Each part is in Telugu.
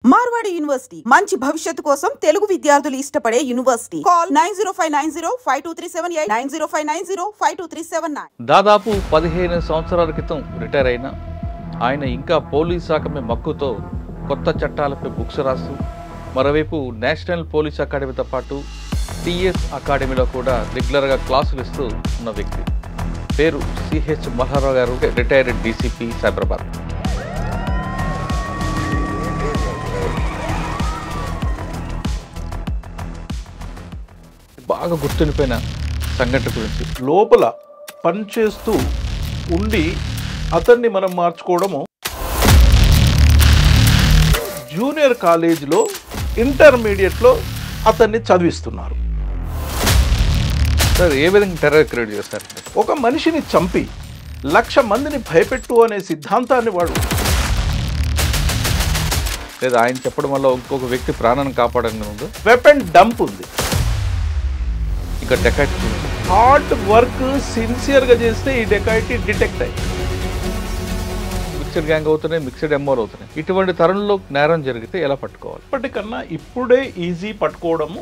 మార్వాడి యూనివర్సిటీ మంచి భవిష్యత్తు కోసం తెలుగు విద్యార్థులు ఇష్టపడే యూనివర్సిటీ. కాల్ 9059052378 9059052379. దాదాపు 15 సంవత్సరాల క్రితం రిటైర్ అయిన ఆయన ఇంకా పోలీస్ శాఖ మీద మక్కుతో కొత్త చట్టాలపై బుక్స్ రాస్తూ మరోవైపు నేషనల్ పోలీస్ అకాడమీతో పాటు టీఎస్ అకాడమీలో కూడా రెగ్యులర్గా క్లాసులు ఇస్తూ ఉన్న వ్యక్తి పేరు సిహెచ్ మల్హారావు గారు, రిటైర్డ్ డీసీపీ సైబరాబాద్. బాగా గుర్తుండిపోయిన సంఘటన గురించి లోపల పనిచేస్తూ ఉండి అతన్ని మనం మార్చుకోవడము. జూనియర్ కాలేజీలో ఇంటర్మీడియట్లో అతన్ని చదివిస్తున్నారు. సార్ ఏ విధంగా టెర్రర్ క్రియేట్ చేస్తారు? ఒక మనిషిని చంపి 1,00,000 మందిని భయపెట్టు అనే సిద్ధాంతాన్ని వాడు, లేదా ఆయన చెప్పడం వల్ల ఇంకొక వ్యక్తి ప్రాణాన్ని కాపాడని ఉంది. వెపన్ డంప్ ఉంది. ఇక డెకాయిట్ హార్డ్ వర్క్ సిన్సియర్గా చేస్తే ఈ డెకాయిటీ డిటెక్ట్ అయ్యి మిక్స్డ్ గ్యాంగ్ అవుతున్నాయి, మిక్స్డ్ ఎంఓలు అవుతున్నాయి. ఇటువంటి తరుణంలో నేరం జరిగితే ఎలా పట్టుకోవాలి? ఇప్పటికన్నా ఇప్పుడే ఈజీ పట్టుకోవడము.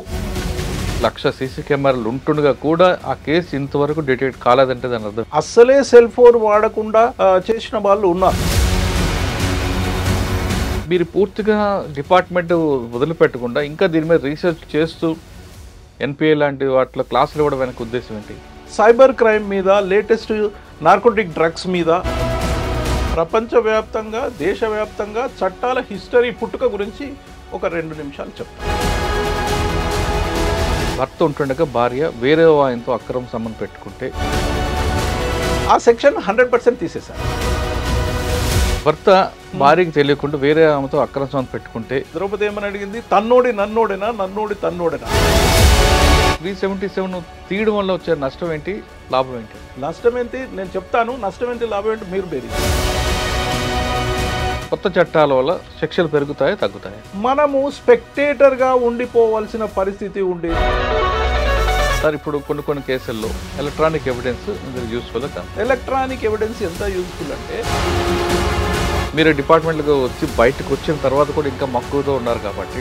1,00,000 సీసీ కెమెరాలు ఉంటుండగా కూడా ఆ కేసు ఇంతవరకు డిటెక్ట్ కాలేదంటే దాని అర్థం అస్సలే సెల్ ఫోన్ వాడకుండా చేసిన వాళ్ళు ఉన్నారు. మీరు పూర్తిగా డిపార్ట్మెంట్ వదిలిపెట్టకుండా ఇంకా దీని మీద రీసెర్చ్ చేస్తూ ఎన్పిఏ లాంటి వాటిలో క్లాసులు ఇవ్వడం వెనక ఉద్దేశం ఏంటి? సైబర్ క్రైమ్ మీద, లేటెస్ట్ నార్కోటిక్ డ్రగ్స్ మీద ప్రపంచవ్యాప్తంగా, దేశవ్యాప్తంగా చట్టాల హిస్టరీ పుట్టుక గురించి ఒక 2 నిమిషాలు చెప్తాను. భర్త ఉంటుండగా భార్య వేరే ఆయనతో అక్రమ సంబంధం పెట్టుకుంటే ఆ సెక్షన్ 100% తీసేశారు. భర్త భార్యకి తెలియకుండా వేరే ఆమెతో అక్రమ సంబంధం పెట్టుకుంటే ద్రౌపది ఏమని అడిగింది? తన్నోడి నన్నోడేనా, నన్నోడి తన్నోడేనా? 377 తీయడం వల్ల వచ్చే నష్టం ఏంటి, లాభం ఏంటి? నష్టం ఏంటి నేను చెప్తాను, నష్టం ఏంటి లాభం ఏంటి మీరు బేరీ. కొత్త చట్టాల వల్ల శిక్షలు పెరుగుతాయి, తగ్గుతాయి. మనము స్పెక్టేటర్గా ఉండిపోవాల్సిన పరిస్థితి ఉండేది. సార్ ఇప్పుడు కొన్ని కేసుల్లో ఎలక్ట్రానిక్ ఎవిడెన్స్ యూస్ఫుల్ కాదు. ఎలక్ట్రానిక్ ఎవిడెన్స్ ఎంత యూస్ఫుల్ అంటే, మీరు డిపార్ట్మెంట్కి వచ్చి బయటకు వచ్చిన తర్వాత కూడా ఇంకా మక్కువతో ఉన్నారు కాబట్టి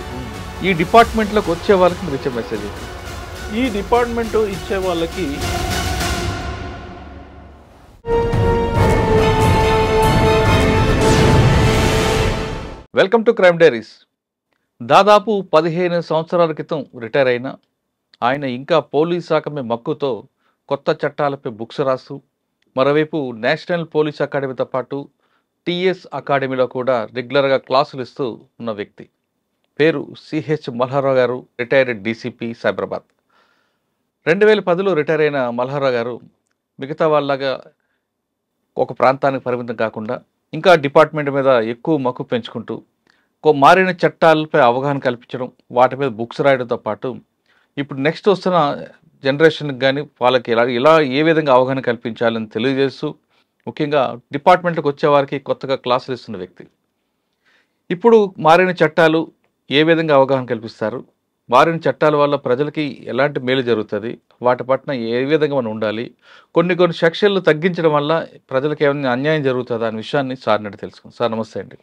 ఈ డిపార్ట్మెంట్లోకి వచ్చే వాళ్ళకి మీరు ఇచ్చే మెసేజ్, ఈ డిపార్ట్మెంట్ ఇచ్చే వాళ్ళకి వెల్కమ్ టు క్రైమ్ డైరీస్. దాదాపు 15 సంవత్సరాల క్రితం రిటైర్ అయిన ఆయన ఇంకా పోలీస్ శాఖ మీద మక్కుతో కొత్త చట్టాలపై బుక్స్ రాస్తూ మరోవైపు నేషనల్ పోలీస్ అకాడమీతో పాటు టీఎస్ అకాడమీలో కూడా రెగ్యులర్గా క్లాసులు ఇస్తూ ఉన్న వ్యక్తి పేరు సిహెచ్ మల్హారావు గారు, రిటైర్డ్ డీసీపీ సైబరాబాద్. 2010లో రిటైర్ అయిన మల్హారావు గారు మిగతా వాళ్ళగా ఒక ప్రాంతానికి పరిమితం కాకుండా ఇంకా డిపార్ట్మెంట్ మీద ఎక్కువ మక్కువ పెంచుకుంటూ మారిన చట్టాలపై అవగాహన కల్పించడం, వాటి మీద బుక్స్ రాయడంతో పాటు ఇప్పుడు నెక్స్ట్ వస్తున్న జనరేషన్కి కానీ వాళ్ళకి ఇలా ఏ విధంగా అవగాహన కల్పించాలని తెలియజేస్తూ ముఖ్యంగా డిపార్ట్మెంట్కి వచ్చే వారికి కొత్తగా క్లాసులు ఇస్తున్న వ్యక్తి. ఇప్పుడు మారిన చట్టాలు ఏ విధంగా అవగాహన కల్పిస్తారు, మారిన చట్టాల వల్ల ప్రజలకి ఎలాంటి మేలు జరుగుతుంది, వాటి పట్ల ఏ విధంగా మనం ఉండాలి, కొన్ని సెక్షన్లు తగ్గించడం వల్ల ప్రజలకు ఏమైనా అన్యాయం జరుగుతుందా అనే విషయాన్ని సార్ నడి తెలుసుకుందాం. సార్ నమస్తే అండి.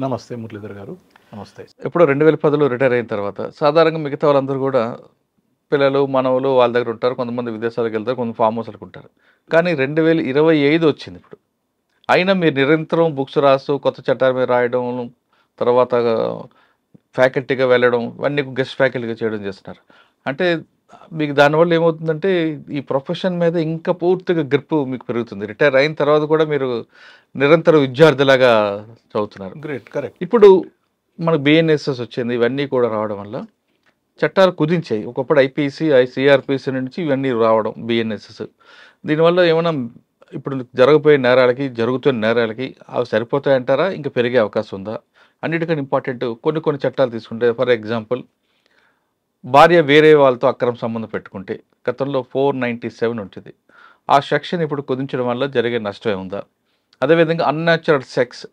నమస్తే మురళీధర్ గారు. నమస్తే. ఇప్పుడు 2010లో రిటైర్ అయిన తర్వాత సాధారణంగా మిగతా వాళ్ళందరూ కూడా పిల్లలు, మనవలు వాళ్ళ దగ్గర ఉంటారు, కొంతమంది విదేశాలకు వెళ్తారు, కొంత ఫామ్ హౌస్లకు ఉంటారు. కానీ 2025 వచ్చింది ఇప్పుడు. అయినా మీరు నిరంతరం బుక్స్ రాస్తూ కొత్త చట్టాల మీద రాయడం, తర్వాత ఫ్యాకల్టీగా వెళ్ళడం, ఇవన్నీ గెస్ట్ ఫ్యాకల్టీగా చేయడం చేస్తున్నారు. అంటే మీకు దానివల్ల ఏమవుతుందంటే ఈ ప్రొఫెషన్ మీద ఇంకా పూర్తిగా గ్రిప్ మీకు పెరుగుతుంది. రిటైర్ అయిన తర్వాత కూడా మీరు నిరంతర విద్యార్థిలాగా చదువుతున్నారు. Great, correct. ఇప్పుడు మనకు బిఎన్ఎస్ఎస్ వచ్చింది, ఇవన్నీ కూడా రావడం వల్ల చట్టాలు కుదించాయి. ఒకప్పుడు ఐపీసీ, సిఆర్పిసి నుంచి ఇవన్నీ రావడం, బిఎన్ఎస్ఎస్. దీనివల్ల ఏమైనా ఇప్పుడు జరగబోయే నేరాలకి, జరుగుతున్న నేరాలకి అవి సరిపోతాయంటారా, ఇంకా పెరిగే అవకాశం ఉందా? అన్నిటికన్నా ఇంపార్టెంట్ కొన్ని చట్టాలు తీసుకుంటే, ఫర్ ఎగ్జాంపుల్ భార్య వేరే వాళ్ళతో అక్రమ సంబంధం పెట్టుకుంటే గతంలో 497 ఉంటుంది. ఆ సెక్షన్ ఇప్పుడు కుదించడం వల్ల జరిగే నష్టమే ఉందా? అదేవిధంగా అన్యాచురల్ సెక్స్,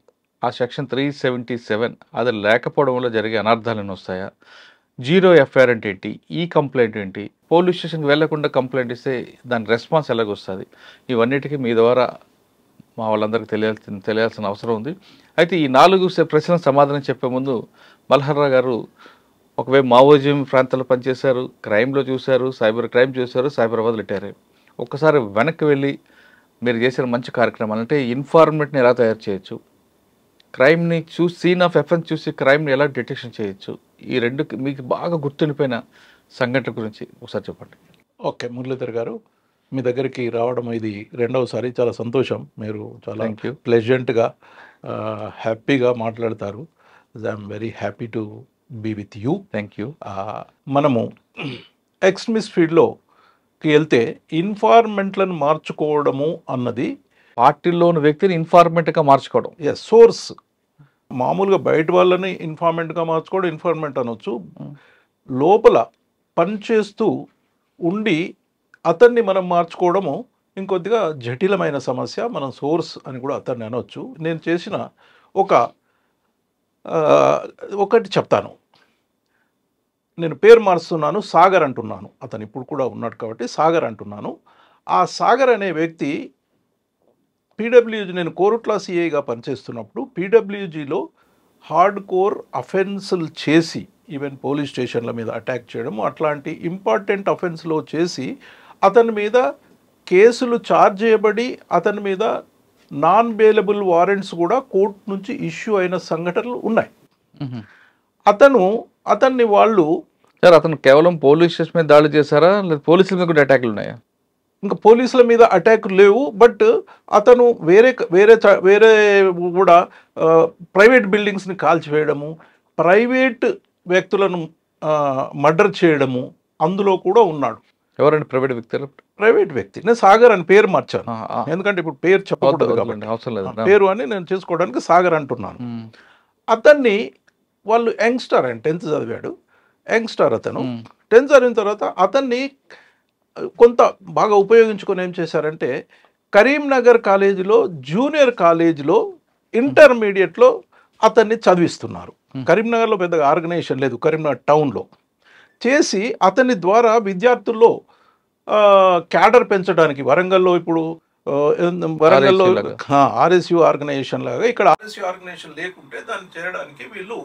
ఆ సెక్షన్ 377 అది లేకపోవడం వల్ల జరిగే అనర్థాలను వస్తాయా? జీరో ఎఫ్ఐఆర్ అంటే ఏంటి? ఈ కంప్లైంట్ ఏంటి? పోలీస్ స్టేషన్కి వెళ్లకుండా కంప్లైంట్ ఇస్తే దాని రెస్పాన్స్ ఎలాగొస్తుంది? ఇవన్నిటికీ మీ ద్వారా మా వాళ్ళందరికీ తెలియాల్సిన అవసరం ఉంది. అయితే ఈ 4 ప్రశ్నలకు సమాధానం చెప్పే ముందు మల్హర్రావు గారు ఒకవైపు మావోయిజం ప్రాంతాల్లో పనిచేశారు, క్రైమ్లో చూశారు, సైబర్ క్రైమ్ చూశారు, సైబరాబాద్ రిటైర్ అయ్యారు. ఒక్కసారి వెనక్కి వెళ్ళి మీరు చేసిన మంచి కార్యక్రమాలు అంటే ఇన్ఫార్మేట్ని ఎలా తయారు చేయొచ్చు, క్రైమ్ని చూసి సీన్ ఆఫ్ ఎఫెన్స్ చూసి క్రైమ్ని ఎలా డిటెక్షన్ చేయొచ్చు, ఈ రెండు మీకు బాగా గుర్తుండిపోయిన సంఘటన గురించి ఒకసారి చెప్పండి. ఓకే, మురళీధర్ గారు, మీ దగ్గరికి రావడం ఇది రెండవసారి. చాలా సంతోషం. మీరు చాలా ప్లెజెంట్గా హ్యాపీగా మాట్లాడతారు. I'm very happy to be with you. Thank you. మనము ఎక్స్ట్రీమిస్ట్ ఫీల్డ్లోకి వెళ్తే ఇన్ఫార్మెంట్లను మార్చుకోవడము అన్నది పార్టీలోని వ్యక్తిని ఇన్ఫార్మెంట్గా మార్చుకోవడం. సోర్స్ మామూలుగా బయట వాళ్ళని ఇన్ఫార్మెంట్గా మార్చుకోవడం ఇన్ఫార్మెంట్ అనొచ్చు. లోపల పనిచేస్తూ ఉండి అతన్ని మనం మార్చుకోవడము ఇంకొద్దిగా జటిలమైన సమస్య. మనం సోర్స్ అని కూడా అతన్ని అనొచ్చు. నేను చేసిన ఒకటి చెప్తాను. నేను పేరు మారుస్తున్నాను, సాగర్ అంటున్నాను. అతను ఇప్పుడు కూడా ఉన్నాడు కాబట్టి సాగర్ అంటున్నాను. ఆ సాగర్ అనే వ్యక్తి పీడబ్ల్యూజీ, నేను కోరుట్ల సిఐగా పనిచేస్తున్నప్పుడు పీడబ్ల్యూజీలో హార్డ్ కోర్ అఫెన్సులు చేసి, ఈవెన్ పోలీస్ స్టేషన్ల మీద అటాక్ చేయడము అట్లాంటి ఇంపార్టెంట్ అఫెన్స్లో చేసి అతని మీద కేసులు ఛార్జ్ చేయబడి అతని మీద నాన్ బెయిలబుల్ వారెంట్స్ కూడా కోర్టు నుంచి ఇష్యూ అయిన సంఘటనలు ఉన్నాయి. అతన్ని వాళ్ళు సార్, అతను కేవలం పోలీస్ స్టేషన్ మీద దాడి చేశారా, లేదా పోలీసుల మీద కూడా అటాక్లు ఉన్నాయా? ఇంకా పోలీసుల మీద అటాక్ లేవు, బట్ అతను వేరే కూడా ప్రైవేట్ బిల్డింగ్స్ని కాల్చివేయడము, ప్రైవేట్ వ్యక్తులను మర్డర్ చేయడము అందులో కూడా ఉన్నాడు. ఎవరండి ప్రైవేట్ వ్యక్తులు? ప్రైవేట్ వ్యక్తి. నేను సాగర్ అని పేరు మార్చాను, ఎందుకంటే ఇప్పుడు పేరు చెప్పకూడదు కాబట్టి అవసరం లేదు. పేరు అని నేను చేసుకోవడానికి సాగర్ అంటున్నాను. అతన్ని వాళ్ళు యంగ్స్టర్ అని 10th చదివాడు. యంగ్స్టర్ అతను 10th చదివిన తర్వాత అతన్ని కొంత బాగా ఉపయోగించుకొని ఏం చేశారంటే కరీంనగర్ కాలేజీలో, జూనియర్ కాలేజీలో, ఇంటర్మీడియట్లో అతన్ని చదివిస్తున్నారు. కరీంనగర్లో పెద్దగా ఆర్గనైజేషన్ లేదు, కరీంనగర్ టౌన్లో చేసి అతని ద్వారా విద్యార్థుల్లో క్యాడర్ పెంచడానికి, వరంగల్లో ఇప్పుడు వరంగల్లో ఆర్ఎస్యు ఆర్గనైజేషన్ లాగా ఇక్కడ ఆర్ఎస్యు ఆర్గనైజేషన్ లేకుంటే దాన్ని చేయడానికి వీళ్ళు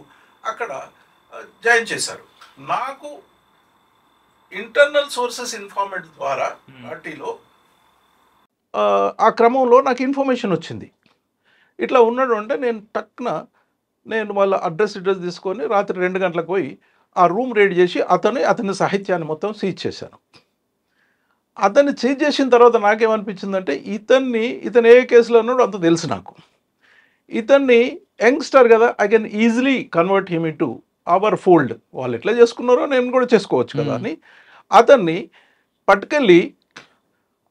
అక్కడ జాయిన్ చేశారు. నాకు ఇంటర్నల్ సోర్సెస్ ఇన్ఫార్మేట్ ద్వారా పార్టీలో ఆ క్రమంలో నాకు ఇన్ఫర్మేషన్ వచ్చింది. ఇట్లా ఉన్నాడు అంటే నేను వాళ్ళ అడ్రస్ తీసుకొని రాత్రి 2 గంటలకు పోయి ఆ రూమ్ రెడీ చేసి అతని సాహిత్యాన్ని మొత్తం సీజ్ చేశాను. అతన్ని సీజ్ చేసిన తర్వాత నాకేమనిపించిందంటే ఇతను ఏ కేసులో ఉన్నాడో అంత తెలుసు నాకు. ఇతన్ని యంగ్స్టర్ కదా, I can easily convert him to our fold. వాళ్ళు ఎట్లా చేసుకున్నారో నేను కూడా చేసుకోవచ్చు కదా అని అతన్ని పట్టుకెళ్ళి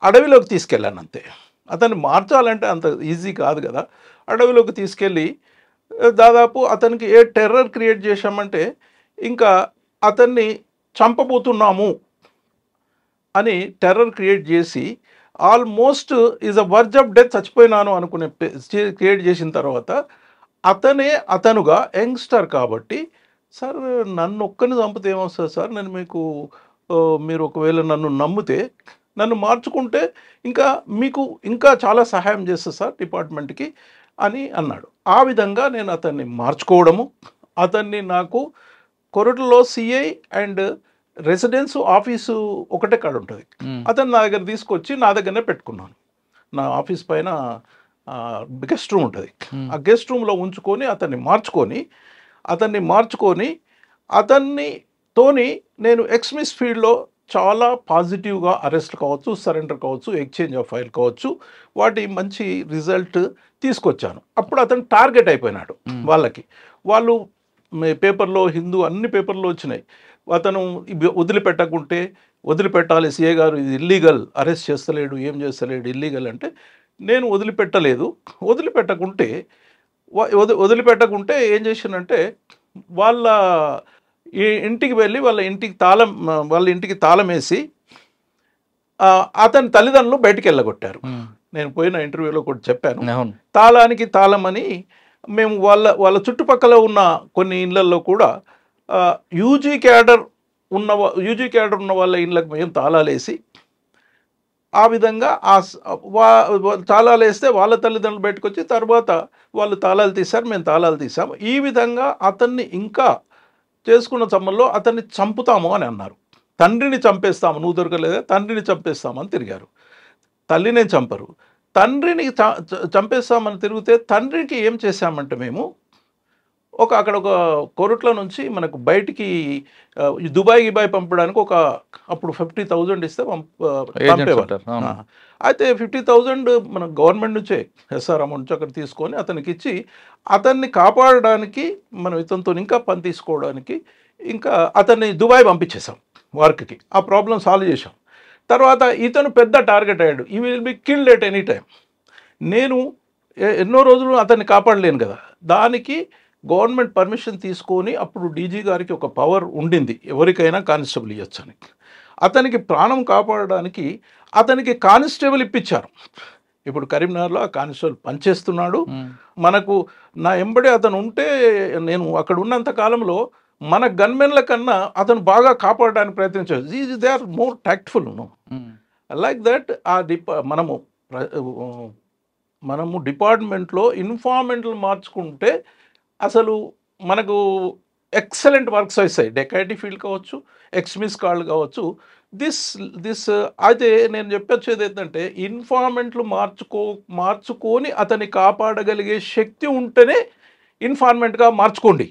అడవిలోకి తీసుకెళ్ళాను. అంతే. అతన్ని మార్చాలంటే అంత ఈజీ కాదు కదా. అడవిలోకి తీసుకెళ్ళి దాదాపు అతనికి ఏ టెర్రర్ క్రియేట్ చేశామంటే ఇంకా అతన్ని చంపబోతున్నాము అని టెర్రర్ క్రియేట్ చేసి almost is a verge of death, చచ్చిపోయినాను అనుకునే క్రియేట్ చేసిన తర్వాత అతనుగా యంగ్స్టర్ కాబట్టి, సార్ నన్ను ఒక్కరిని చంపితే ఏమొస్తుంది సార్, మీరు ఒకవేళ నన్ను నమ్మితే నన్ను మార్చుకుంటే మీకు ఇంకా చాలా సహాయం చేస్తుంది సార్ డిపార్ట్మెంట్కి అని అన్నాడు. ఆ విధంగా నేను అతన్ని మార్చుకోవడము, అతన్ని నాకు కొరటలో సిఐ అండ్ రెసిడెన్స్ ఆఫీసు ఒకటే కాడ ఉంటుంది. అతను నా దగ్గర తీసుకొచ్చి నా దగ్గరనే పెట్టుకున్నాను. నా ఆఫీస్ పైన గెస్ట్ రూమ్ ఉంటుంది. ఆ గెస్ట్ రూమ్లో ఉంచుకొని అతన్ని మార్చుకొని అతన్నితోని నేను ఎక్స్ట్రీమిస్ట్ ఫీల్డ్లో చాలా పాజిటివ్గా అరెస్ట్ కావచ్చు, సరెండర్ కావచ్చు, ఎక్స్చేంజ్ ఆఫ్ ఫైల్ కావచ్చు, వాటి మంచి రిజల్ట్ తీసుకొచ్చాను. అప్పుడు అతను టార్గెట్ అయిపోయినాడు. వాళ్ళు పేపర్లో, హిందూ అన్ని పేపర్లో వచ్చినాయి. అతను వదిలిపెట్టాలి సిఏ గారు, ఇది ఇల్లీగల్, అరెస్ట్ చేస్తలేడు, ఏం చేస్తలేడు, ఇల్లీగల్ అంటే నేను వదిలిపెట్టకుంటే ఏం చేశానంటే వాళ్ళ ఇంటికి వెళ్ళి వాళ్ళ ఇంటికి తాళం వేసి అతని తల్లిదండ్రులు బయటికి వెళ్ళగొట్టారు. నేను పోయిన ఇంటర్వ్యూలో కూడా చెప్పాను. తాళానికి తాళం అని మేము వాళ్ళ చుట్టుపక్కల ఉన్న కొన్ని ఇళ్లలో కూడా యూజీ క్యాడర్ ఉన్న వాళ్ళ ఇళ్ళకి మేము తాళాలేసి ఆ విధంగా తాళాలు వేస్తే వాళ్ళ తల్లిదండ్రులు బయటకు తర్వాత వాళ్ళు తాళాలు తీశారు, మేము తాళాలు తీసాము. ఈ విధంగా అతన్ని ఇంకా చేసుకున్న సమయంలో అతన్ని చంపుతాము అని అన్నారు. తండ్రిని చంపేస్తాము, నువ్వు దొరకలేదా, తండ్రిని చంపేస్తామని తిరిగారు. తల్లినే చంపరు, తండ్రిని చంపేస్తామని తిరిగితే తండ్రికి ఏం చేశామంటే మేము అక్కడ ఒక కోరుట్ల నుంచి మనకు బయటికి దుబాయ్ పంపడానికి అప్పుడు 50,000 ఇస్తే పంపేవారు. అయితే 50,000 మన గవర్నమెంట్ నుంచే ఎస్ఆర్ అమౌంట్ నుంచి అక్కడ తీసుకొని అతనికి ఇచ్చి అతన్ని కాపాడడానికి మనం ఇతనితో ఇంకా పని తీసుకోవడానికి ఇంకా అతన్ని దుబాయ్ పంపించేసాం వర్క్కి. ఆ ప్రాబ్లం సాల్వ్ చేసాం. తర్వాత ఇతను పెద్ద టార్గెట్ అయ్యాడు, ఈ will be killed at any time. నేను ఎన్నో రోజులు అతన్ని కాపాడలేను కదా, దానికి గవర్నమెంట్ పర్మిషన్ తీసుకొని అప్పుడు డీజీ గారికి ఒక పవర్ ఉండింది, ఎవరికైనా కానిస్టేబుల్ ఇవ్వచ్చని. అతనికి ప్రాణం కాపాడడానికి అతనికి కానిస్టేబుల్ ఇప్పించారు. ఇప్పుడు కరీంనగర్లో ఆ కానిస్టేబుల్ పనిచేస్తున్నాడు. మనకు నా ఎంబడి అతను ఉంటే నేను అక్కడ ఉన్నంత కాలంలో మన గన్మెన్ల కన్నా అతను బాగా కాపాడడానికి ప్రయత్నించారు. They are more tactful. Like that మనము డిపార్ట్మెంట్లో ఇన్ఫార్మెంట్లు మార్చుకుంటే అసలు మనకు ఎక్సలెంట్ వర్క్స్ వస్తాయి. డెకాయిటీ ఫీల్డ్ కావచ్చు, ఎక్స్మిస్ కాళ్ళు కావచ్చు. దిస్ అయితే నేను చెప్పొచ్చేది ఏంటంటే ఇన్ఫార్మెంట్లు మార్చుకొని అతన్ని కాపాడగలిగే శక్తి ఉంటేనే ఇన్ఫార్మెంట్గా మార్చుకోండి.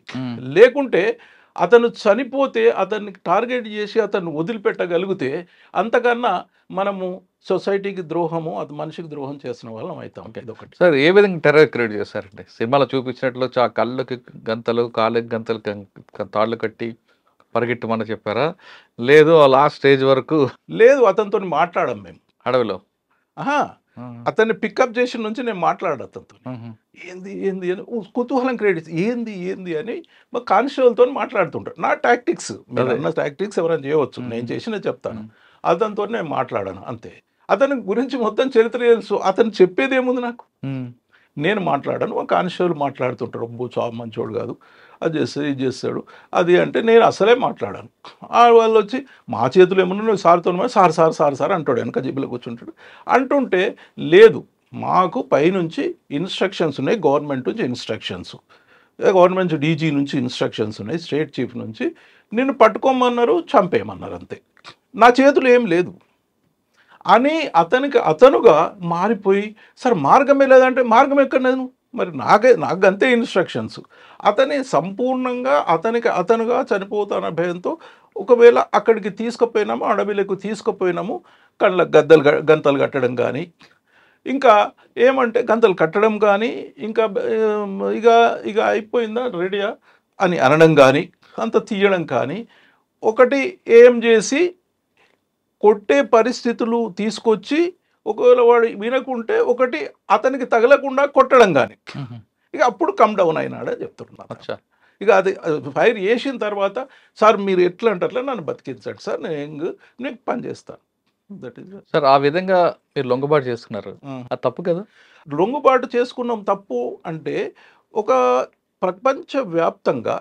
లేకుంటే అతను చనిపోతే అతన్ని టార్గెట్ చేసి అతన్ని వదిలిపెట్టగలిగితే అంతకన్నా మనము సొసైటీకి ద్రోహము, అది మనిషికి ద్రోహం చేసిన వాళ్ళం అవుతాం. ఇదొకటి. సార్, ఏ విధంగా టెర్రర్ క్రియేట్ చేస్తారంటే సినిమాలో చూపించినట్లు కళ్ళకి గంతలు, కాళ్ళకి గంతలు, తాళ్ళు కట్టి పరిగెట్టమని చెప్పారా? లేదు లాస్ట్ స్టేజ్ వరకు లేదు, అతనితో మాట్లాడాం మేము అడవిలో. అతన్ని పికప్ చేసిన నుంచి నేను మాట్లాడాను అతనితో. ఏంది ఏంది అని కుతూహలం క్రియేట్ ఏంది అని మా కానిస్టేబుల్తో మాట్లాడుతుంటారు. నా టాక్టిక్స్, అన్న టాక్టిక్స్ ఎవరైనా చేయవచ్చు, నేను చేసినా చెప్తాను. అతనితో నేను మాట్లాడాను అంతే. అతని గురించి మొత్తం చరిత్ర తెలుసు, అతను చెప్పేది ఏముంది నాకు. నేను మాట్లాడాను, మా కానిస్టేబుల్ మాట్లాడుతుంటారు, అబ్బో చాలా మంచోడు కాదు, అది చేస్తాడు ఇది చేస్తాడు అది అంటే నేను అసలే మాట్లాడాను. వాళ్ళు వచ్చి మా చేతులు ఏమన్నా సార్తో సార్ అంటాడు, వెనక జిబ్బులో కూర్చుంటాడు. అంటుంటే లేదు, మాకు పైనుంచి ఇన్స్ట్రక్షన్స్ ఉన్నాయి, గవర్నమెంట్ నుంచి ఇన్స్ట్రక్షన్స్, గవర్నమెంట్ డీజీ నుంచి ఇన్స్ట్రక్షన్స్ ఉన్నాయి, స్టేట్ చీఫ్ నుంచి నిన్ను పట్టుకోమన్నారు, చంపేయమన్నారు, అంతే, నా చేతులు ఏం లేదు అని అతనుగా మారిపోయి, సార్ మార్గమే లేదంటే మార్గం ఎక్కడ లేదు, మరి నాకు అంతే ఇన్స్ట్రక్షన్స్. అతని సంపూర్ణంగా అతనుగా చనిపోతాన భయంతో ఒకవేళ అక్కడికి తీసుకుపోయినాము, అడవిలకు తీసుకుపోయినాము, కళ్ళకు గంతలు కట్టడం కానీ, ఇంకా ఏమంటే గంతలు కట్టడం కానీ, ఇంకా ఇక అయిపోయిందా రెడీయా అని అనడం కానీ, అంత తీయడం కానీ, ఒకటి ఏం చేసి కొట్టే పరిస్థితులు తీసుకొచ్చి ఒకవేళ వాడు వినకుంటే ఒకటి అతనికి తగలకుండా కొట్టడం కానీ, ఇక అప్పుడు కమ్ డౌన్ అయినాడే చెప్తున్నాను. ఇక అది ఫైర్ చేసిన తర్వాత సార్ మీరు ఎట్లా అంటే అట్లా నన్ను బతికించండి సార్, నేను నీకు పని చేస్తాను. That is sir. ఆ విధంగా మీరు లొంగుబాటు చేసుకున్నారు, అది తప్పు కదా? లొంగుబాటు చేసుకున్నాం తప్పు అంటే, ఒక ప్రపంచవ్యాప్తంగా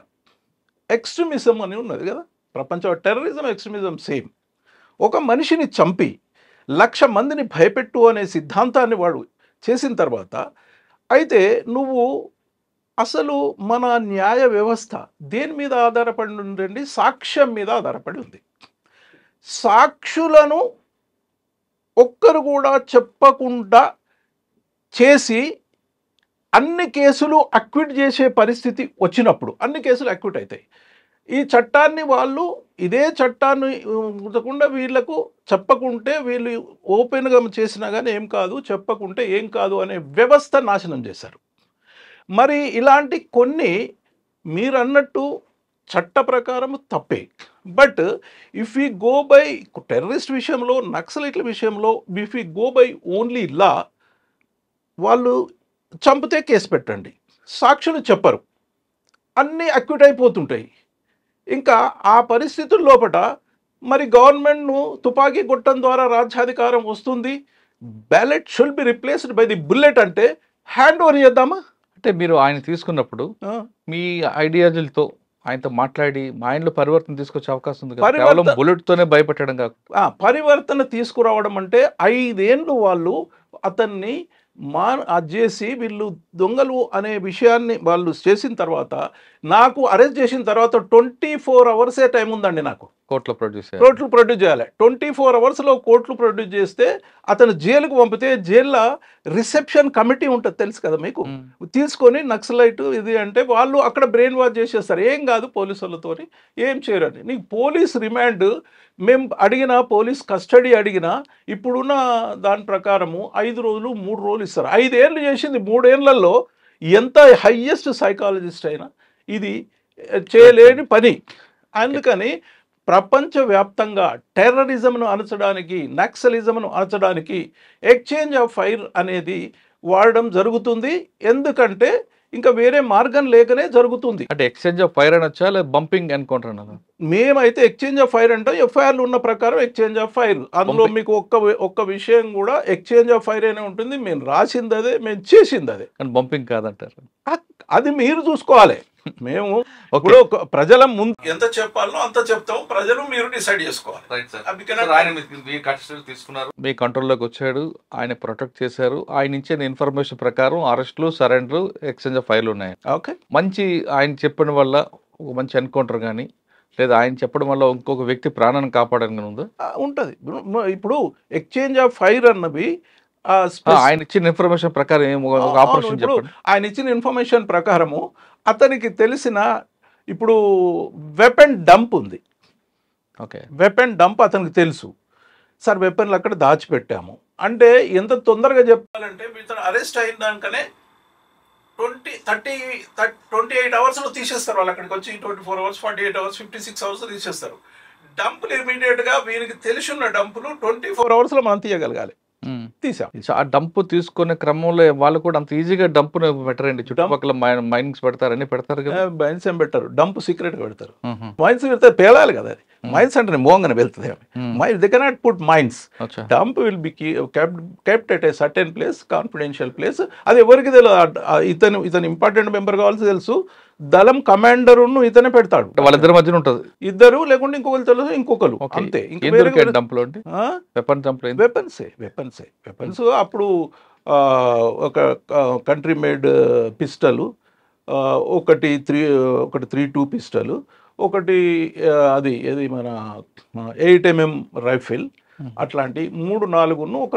ఎక్స్ట్రీమిజం అని ఉన్నది కదా, ప్రపంచ టెర్రరిజం ఎక్స్ట్రీమిజం సేమ్. ఒక మనిషిని చంపి 1,00,000 మందిని భయపెట్టు అనే సిద్ధాంతాన్ని వాడు చేసిన తర్వాత, అయితే నువ్వు అసలు మన న్యాయ వ్యవస్థ దేని మీద ఆధారపడి ఉందండి? సాక్ష్యం మీద ఆధారపడి ఉంది. సాక్షులను ఒక్కరు కూడా చెప్పకుండా చేసి అన్ని కేసులు అక్విట్ చేసే పరిస్థితి వచ్చినప్పుడు అన్ని కేసులు అక్విట్ అవుతాయి. ఈ చట్టాన్ని వాళ్ళు ఇదే చట్టాన్ని ఉండకుండా వీళ్ళకు చెప్పకుంటే, వీళ్ళు ఓపెన్గా చేసినా కానీ ఏం కాదు, చెప్పకుంటే ఏం కాదు అనే వ్యవస్థ నాశనం చేశారు. మరి ఇలాంటి కొన్ని మీరు అన్నట్టు చట్ట ప్రకారం తప్పే. But if you go by terrorist విషయంలో, నక్సలైట్ల విషయంలో, if you go by only లా, వాళ్ళు చంపితే కేసు పెట్టండి, సాక్షులు చెప్పరు, అన్నీ అక్విట్ అయిపోతుంటాయి. ఇంకా ఆ పరిస్థితుల లోపల మరి గవర్నమెంట్ను తుపాకీ గొట్టం ద్వారా రాజ్యాధికారం వస్తుంది, ballot should be replaced by the bullet అంటే హ్యాండ్ ఓవర్ చేద్దామా? అంటే మీరు ఆయన తీసుకున్నప్పుడు మీ ఐడియాలజీలతో ఆయనతో మాట్లాడి ఆయనలో పరివర్తన తీసుకొచ్చే అవకాశం ఉంది కదా, కేవలం బుల్లెట్ తోనే భయపెట్టడం కాకుండా. పరివర్తన తీసుకురావడం అంటే 5 ఏళ్ళు వాళ్ళు అతన్ని అది చేసి వీళ్ళు దొంగలు అనే విషయాన్ని వాళ్ళు చేసిన తర్వాత, నాకు అరెస్ట్ చేసిన తర్వాత 24 అవర్సే టైం ఉందండి నాకు కోర్టులో ప్రొడ్యూస్ చేయాలి. 24 అవర్స్లో కోర్టులు ప్రొడ్యూస్ చేస్తే అతను జైలుకు పంపితే జైల్లో రిసెప్షన్ కమిటీ ఉంటుంది తెలుసు కదా మీకు, తీసుకొని నక్సలైట్ ఇది అంటే వాళ్ళు అక్కడ బ్రెయిన్ వాష్ చేసేస్తారు. ఏం కాదు పోలీసు వాళ్ళతో ఏం చేయరండి. నీకు పోలీస్ రిమాండ్ మేము అడిగినా, పోలీస్ కస్టడీ అడిగినా ఇప్పుడున్న దాని ప్రకారము 5 రోజులు 3 రోజులు ఇస్తారు. 5 ఏళ్ళు చేసింది 3 ఏళ్లలో ఎంత హయ్యెస్ట్ సైకాలజిస్ట్ అయినా ఇది చేయలేని పని. అందుకని ప్రపంచవ్యాప్తంగా టెర్రరిజంను అణచడానికి, నక్సలిజంను అణచడానికి ఎక్స్చేంజ్ ఆఫ్ ఫైర్ అనేది వాడడం జరుగుతుంది. ఎందుకంటే ఇంకా వేరే మార్గం లేకనే జరుగుతుంది. అంటే ఎక్స్చేంజ్ ఆఫ్ ఫైర్ అనొచ్చా లేదా బంపింగ్ ఎన్కౌంటర్ అన్నదా? మేమైతే ఎక్స్చేంజ్ ఆఫ్ ఫైర్ అంటే ఎఫ్ఐఆర్లు ఉన్న ప్రకారం ఎక్స్చేంజ్ ఆఫ్ ఫైర్. అందులో మీకు ఒక్క విషయం కూడా ఎక్స్చేంజ్ ఆఫ్ ఫైర్ అనే ఉంటుంది. మేము రాసింది అదే, మేము చేసింది అదే. కానీ బంపింగ్ కాదంటారు. అది మీరు చూసుకోవాలి. మేము ఇప్పుడు ప్రజల ముందు ఎంత చెప్పాలో అంత చెప్తాం, ప్రజలు మీరు డిసైడ్ చేసుకోవాలి. మీ కంట్రోల్లోకి వచ్చాడు, ఆయన ప్రొటెక్ట్ చేశారు, ఆయన ఇచ్చిన ఇన్ఫర్మేషన్ ప్రకారం అరెస్టులు, సరెండర్, ఎక్స్చేంజ్ ఆఫ్ ఫైర్లు ఉన్నాయి. ఓకే, మంచి ఆయన చెప్పడం వల్ల ఒక మంచి ఎన్కౌంటర్ కానీ, లేదా ఆయన చెప్పడం వల్ల ఇంకొక వ్యక్తి ప్రాణాన్ని కాపాడని ఉందా? ఉంటుంది. ఇప్పుడు ఎక్స్చేంజ్ ఆఫ్ ఫైర్ అన్నవి ఆయన ఇచ్చిన ఇన్ఫర్మేషన్ ప్రకారం ఆపరేషన్ చెప్పండి. ఆయన ఇచ్చిన ఇన్ఫర్మేషన్ ప్రకారము అతనికి తెలిసిన ఇప్పుడు వెపన్ డంప్ ఉంది. ఓకే, వెపన్ డంప్ అతనికి తెలుసు. సార్ వెపన్లు అక్కడ దాచిపెట్టాము అంటే ఎంత తొందరగా చెప్పాలంటే ఇతను అరెస్ట్ అయిన దానికనే 28 అవర్స్లో తీసేస్తారు. వాళ్ళు అక్కడికి వచ్చి 24 అవర్స్, 48 అవర్స్, 56 అవర్స్ తీసేస్తారు. డంపులు ఇమీడియట్గా వీరికి తెలిసిన డంపులు 24 అవర్స్లో మనం తీయగలగాలి. తీసాం. ఆ డంప్ తీసుకునే క్రమంలో వాళ్ళు కూడా అంత ఈజీగా డంప్ పెట్టరండి. చుట్టుపక్కల మైనింగ్స్ పెడతారు, అన్ని పెడతారు కదా. మైన్స్ ఏం పెట్టారు, డంప్ సీక్రెట్ గా పెడతారు. మైన్స్ పెడితే పేలాలి కదా. అది మైన్స్ అంటే మోంగన వెళ్తుంది. They cannot put mines. Dump will be kept at a certain place, confidential place. అది ఎవరికి తెలియదు. ఇతను ఇంపార్టెంట్ మెంబర్ కావాల్సి తెలుసు. దళం కమాండర్ ఇతనే పెడతాడు. వాళ్ళిద్దరి మధ్యన ఉంటుంది. ఇద్దరు లేకుంటే ఇంకొకరు తెలుసు, ఇంకొకరు అంతే. వెపన్స్ అప్పుడు ఒక కంట్రీ మేడ్ పిస్టల్, ఒకటి 3.2 పిస్టల్, ఒకటి అది మన 8mm రైఫిల్, అట్లాంటి 3-4 ఒక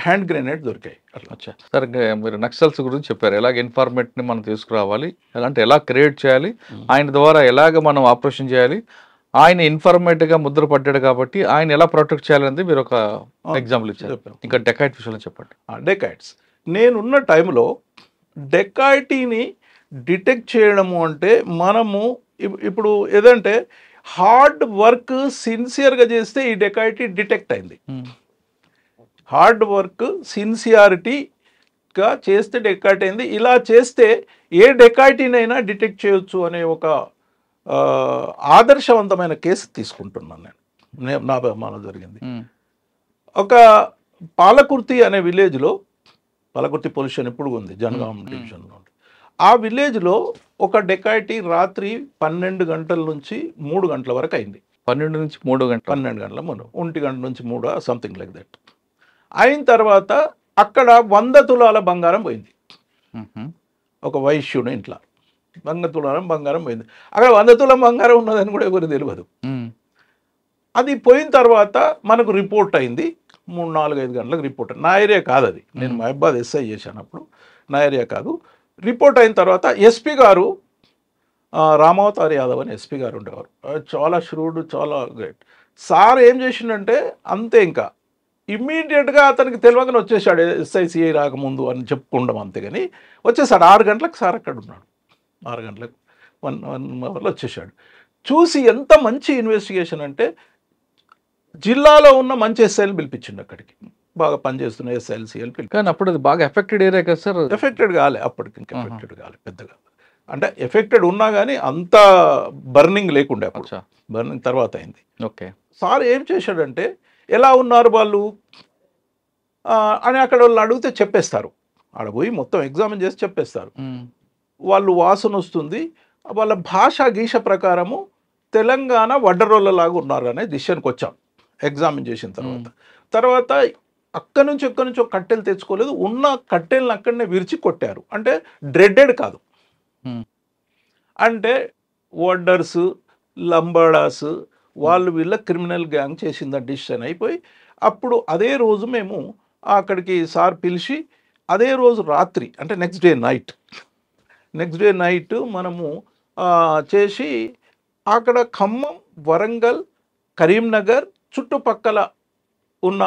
హ్యాండ్ గ్రెనేడ్ దొరికాయి. అట్లా సార్, మీరు నక్సల్స్ గురించి చెప్పారు. ఎలాగ ఇన్ఫార్మేట్ని మనం తీసుకురావాలి, ఎలాంటి ఎలా క్రియేట్ చేయాలి, ఆయన ద్వారా ఎలాగ మనం ఆపరేషన్ చేయాలి, ఆయన ఇన్ఫార్మేట్గా ముద్ర పడ్డాడు కాబట్టి ఆయన ఎలా ప్రొటెక్ట్ చేయాలనేది మీరు ఒక ఎగ్జాంపుల్ ఇచ్చారు. ఇంకా డెకాయిట్ విషయంలో చెప్పండి. డెకాయిట్స్ నేనున్న టైంలో డెకాయిటీని డిటెక్ట్ చేయడము అంటే మనము ఇప్పుడు ఏదంటే హార్డ్ వర్క్ సిన్సియర్గా చేస్తే ఈ డెకాయిటీ డిటెక్ట్ అయింది. హార్డ్ వర్క్ సిన్సియారిటీగా చేస్తే డెకాయిటీ అయింది. ఇలా చేస్తే ఏ డెకాయిటీనైనా డిటెక్ట్ చేయొచ్చు అనే ఒక ఆదర్శవంతమైన కేసు తీసుకుంటున్నాను నేను. నా మన జరిగింది ఒక పాలకుర్తి అనే విలేజ్లో, పాలకుర్తి పొల్యూషన్ ఇప్పుడు ఉంది జనగాం డివిజన్లో. ఆ విలేజ్లో ఒక డెకాయిటీ రాత్రి 12 గంటల నుంచి 3 గంటల వరకు అయింది. 12 నుంచి 3 గంటలు, 12 గంటల ముందు 1 గంట నుంచి 3, సంథింగ్ లైక్ దట్. అయిన తర్వాత అక్కడ 100 తులాల బంగారం పోయింది. ఒక వైశ్యుని ఇంట్లో 100 తులాల బంగారం పోయింది. అక్కడ 100 తులం బంగారం ఉన్నదని కూడా ఎవరు తెలియదు. అది పోయిన తర్వాత మనకు రిపోర్ట్ అయింది. 3-4-5 గంటలకు రిపోర్ట్. నా ఏరియా కాదు అది, నేను మహబాద్ ఎస్ఐ చేశాను అప్పుడు. నా ఏరియా కాదు. రిపోర్ట్ అయిన తర్వాత ఎస్పీ గారు, రామావతార్ యాదవ్ అని ఎస్పీ గారు ఉండేవారు. చాలా ష్రూడ్, చాలా గ్రేట్. సార్ ఏం చేసిండంటే అంతే, ఇంకా ఇమ్మీడియట్గా అతనికి తెలియగానే వచ్చేసాడు. ఎస్ఐసిఐ రాకముందు అని చెప్పుకుంటాం అంతేగాని వచ్చేసాడు. 6 గంటలకు సార్ అక్కడ ఉన్నాడు. 6 గంటలకు 1 అవర్లో వచ్చేసాడు. చూసి ఎంత మంచి ఇన్వెస్టిగేషన్ అంటే జిల్లాలో ఉన్న మంచి ఎస్ఐలు పిలిపించిండు అక్కడికి, బాగా పనిచేస్తున్న ఎస్ఐఎల్సిఎల్ పిలిపి. కానీ అప్పుడు అది బాగా ఎఫెక్టెడ్ ఏరియా కదా సార్. ఎఫెక్టెడ్ కాలే అప్పటికి, ఇంకా ఎఫెక్టెడ్ కాలే పెద్దగా. అంటే ఎఫెక్టెడ్ ఉన్నా కానీ అంత బర్నింగ్ లేకుండే. అప్పుడు బర్నింగ్ తర్వాత అయింది. ఓకే. సార్ ఏం చేశాడంటే ఎలా ఉన్నారు వాళ్ళు అని అక్కడ వాళ్ళు అడిగితే చెప్పేస్తారు. ఆడ పోయి మొత్తం ఎగ్జామిన్ చేసి చెప్పేస్తారు. వాళ్ళు వాసన వస్తుంది, వాళ్ళ భాష గీష ప్రకారము తెలంగాణ వడ్డరోళ్ళలాగా ఉన్నారు అనే డిసిషన్కి వచ్చాం ఎగ్జామిన్ చేసిన తర్వాత అక్కడి నుంచి ఒక కట్టెలు తెచ్చుకోలేదు, ఉన్న కట్టెలను అక్కడనే విరిచి కొట్టారు. అంటే డ్రెడ్డెడ్ కాదు, అంటే వడ్డర్స్ లంబాడాస్ వాళ్ళు వీళ్ళ క్రిమినల్ గ్యాంగ్ చేసిందని డిసిషన్ అయిపోయి అప్పుడు అదే రోజు మేము అక్కడికి సార్ పిలిచి అదే రోజు రాత్రి అంటే నెక్స్ట్ డే నైట్ మనము చేసి అక్కడ ఖమ్మం, వరంగల్, కరీంనగర్ చుట్టుపక్కల ఉన్న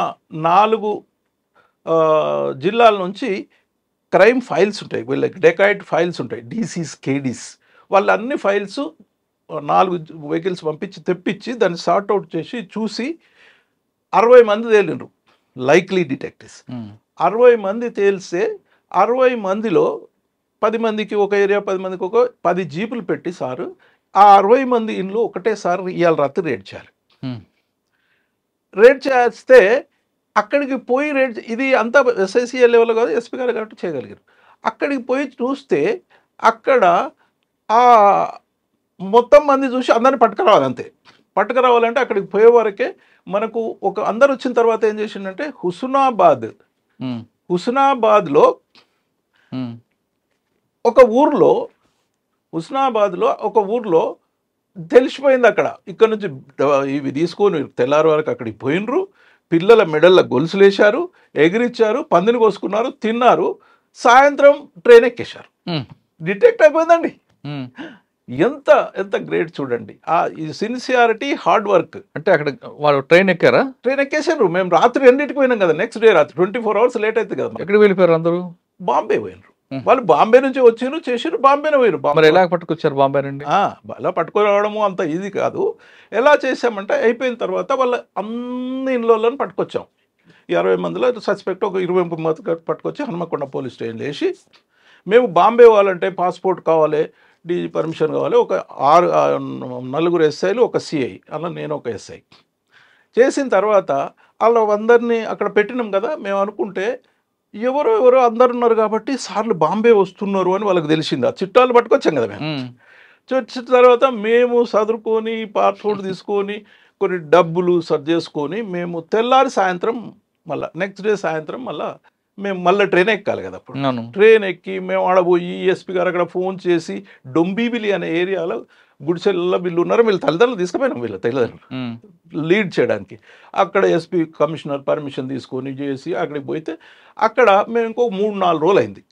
4 జిల్లాల నుంచి క్రైమ్ ఫైల్స్ ఉంటాయి, వీళ్ళకి డెకాయిట్ ఫైల్స్ ఉంటాయి, డీసీస్ కేడీస్, వాళ్ళ అన్ని ఫైల్స్ 4 వెహికల్స్ తెప్పించి దాన్ని సార్ట్అవుట్ చేసి చూసి 60 మంది తేలిండ్రు లైక్లీ డిటెక్టివ్స్. 60 మంది తేలిస్తే 60 మందిలో 10 మందికి ఒక ఏరియా, 10 మందికి ఒక 10 జీపులు పెట్టి సారు ఆ 60 మంది ఇంట్లో ఒకటేసారి ఇవాళ రాత్రి రేడ్ చేస్తే అక్కడికి పోయి ఇది అంతా ఎస్ఐసిఎల్ లెవెల్ కాదు, ఎస్పీ గారు కాబట్టి చేయగలిగారు. అక్కడికి పోయి చూస్తే అక్కడ మొత్తం మంది చూసి అందరిని పట్టుకురావాలి, అంతే. పట్టుకురావాలంటే అక్కడికి పోయే వరకే మనకు అందరు వచ్చిన తర్వాత ఏం చేసిండంటే హుస్నాబాద్లో ఒక ఊర్లో తెలిసిపోయింది. ఇక్కడ నుంచి ఇవి తీసుకొని తెల్లారి వరకు అక్కడికి పోయినరు, పిల్లల మెడల్లో గొలుసులు వేశారు, ఎగిరిచ్చారు, పందిని కోసుకున్నారు, తిన్నారు, సాయంత్రం ట్రైన్ ఎక్కేశారు. డిటెక్ట్ అయిపోయిందండి. ఎంత గ్రేట్ చూడండి, ఈ సిన్సియారిటీ, హార్డ్ వర్క్. అంటే అక్కడ వాళ్ళు ట్రైన్ ఎక్కేసారు. మేము రాత్రి 2ంటికి పోయినాం కదా, నెక్స్ట్ డే రాత్రి 24 hours లేట్ అవుతుంది కదా. ఎక్కడికి వెళ్ళిపోయారు అందరూ? బాంబే పోయినారు. వాళ్ళు బాంబే నుంచి వచ్చిండ్రు, చేసారు, బాంబేనే పోయారు. మరి ఎలా పట్టుకొచ్చారు బాంబే నుండి? అలా పట్టుకురావడము అంత ఈజీ కాదు. ఎలా చేసామంటే అయిపోయిన తర్వాత వాళ్ళ అన్ని ఇళ్ళని పట్టుకొచ్చాం. 20 మందిలో సస్పెక్ట్ ఒక 20 మంది పట్టుకొచ్చి హనుమకొండ పోలీస్ స్టేషన్లో వేసి, మేము బాంబే వాళ్ళంటే పాస్పోర్ట్ కావాలి, డీజీ పర్మిషన్ కావాలి, ఒక 4 ఎస్ఐలు, ఒక సిఐ, అలా నేను ఒక ఎస్ఐ చేసిన తర్వాత వాళ్ళందరినీ అక్కడ పెట్టినాం కదా. మేము అనుకుంటే ఎవరో అందరు ఉన్నారు కాబట్టి సార్లు బాంబే వస్తున్నారు అని వాళ్ళకి తెలిసింది. ఆ చిట్టాలు పట్టుకొచ్చాం కదా మేము. వచ్చిన తర్వాత మేము చదువుకొని పాస్పోర్ట్ తీసుకొని కొన్ని డబ్బులు సర్చ్ చేసుకొని మేము తెల్లారి సాయంత్రం మళ్ళీ నెక్స్ట్ డే సాయంత్రం మేము మళ్ళీ ట్రైన్ ఎక్కాలి కదా. అప్పుడు ట్రైన్ ఎక్కి మేము ఆడబోయి ఎస్పీ గారు అక్కడ ఫోన్ చేసి డొంబిబిలి అనే ఏరియాలో గుడిసెల్లో వీళ్ళు ఉన్నారు, వీళ్ళు తల్లిదండ్రులు తీసుకుపోయినాం, వీళ్ళ తల్లిదండ్రులు లీడ్ చేయడానికి. అక్కడ ఎస్పీ కమిషనర్ పర్మిషన్ తీసుకొని చేసి అక్కడికి పోతే అక్కడ మేము ఇంకో 3-4 రోజులు అయింది.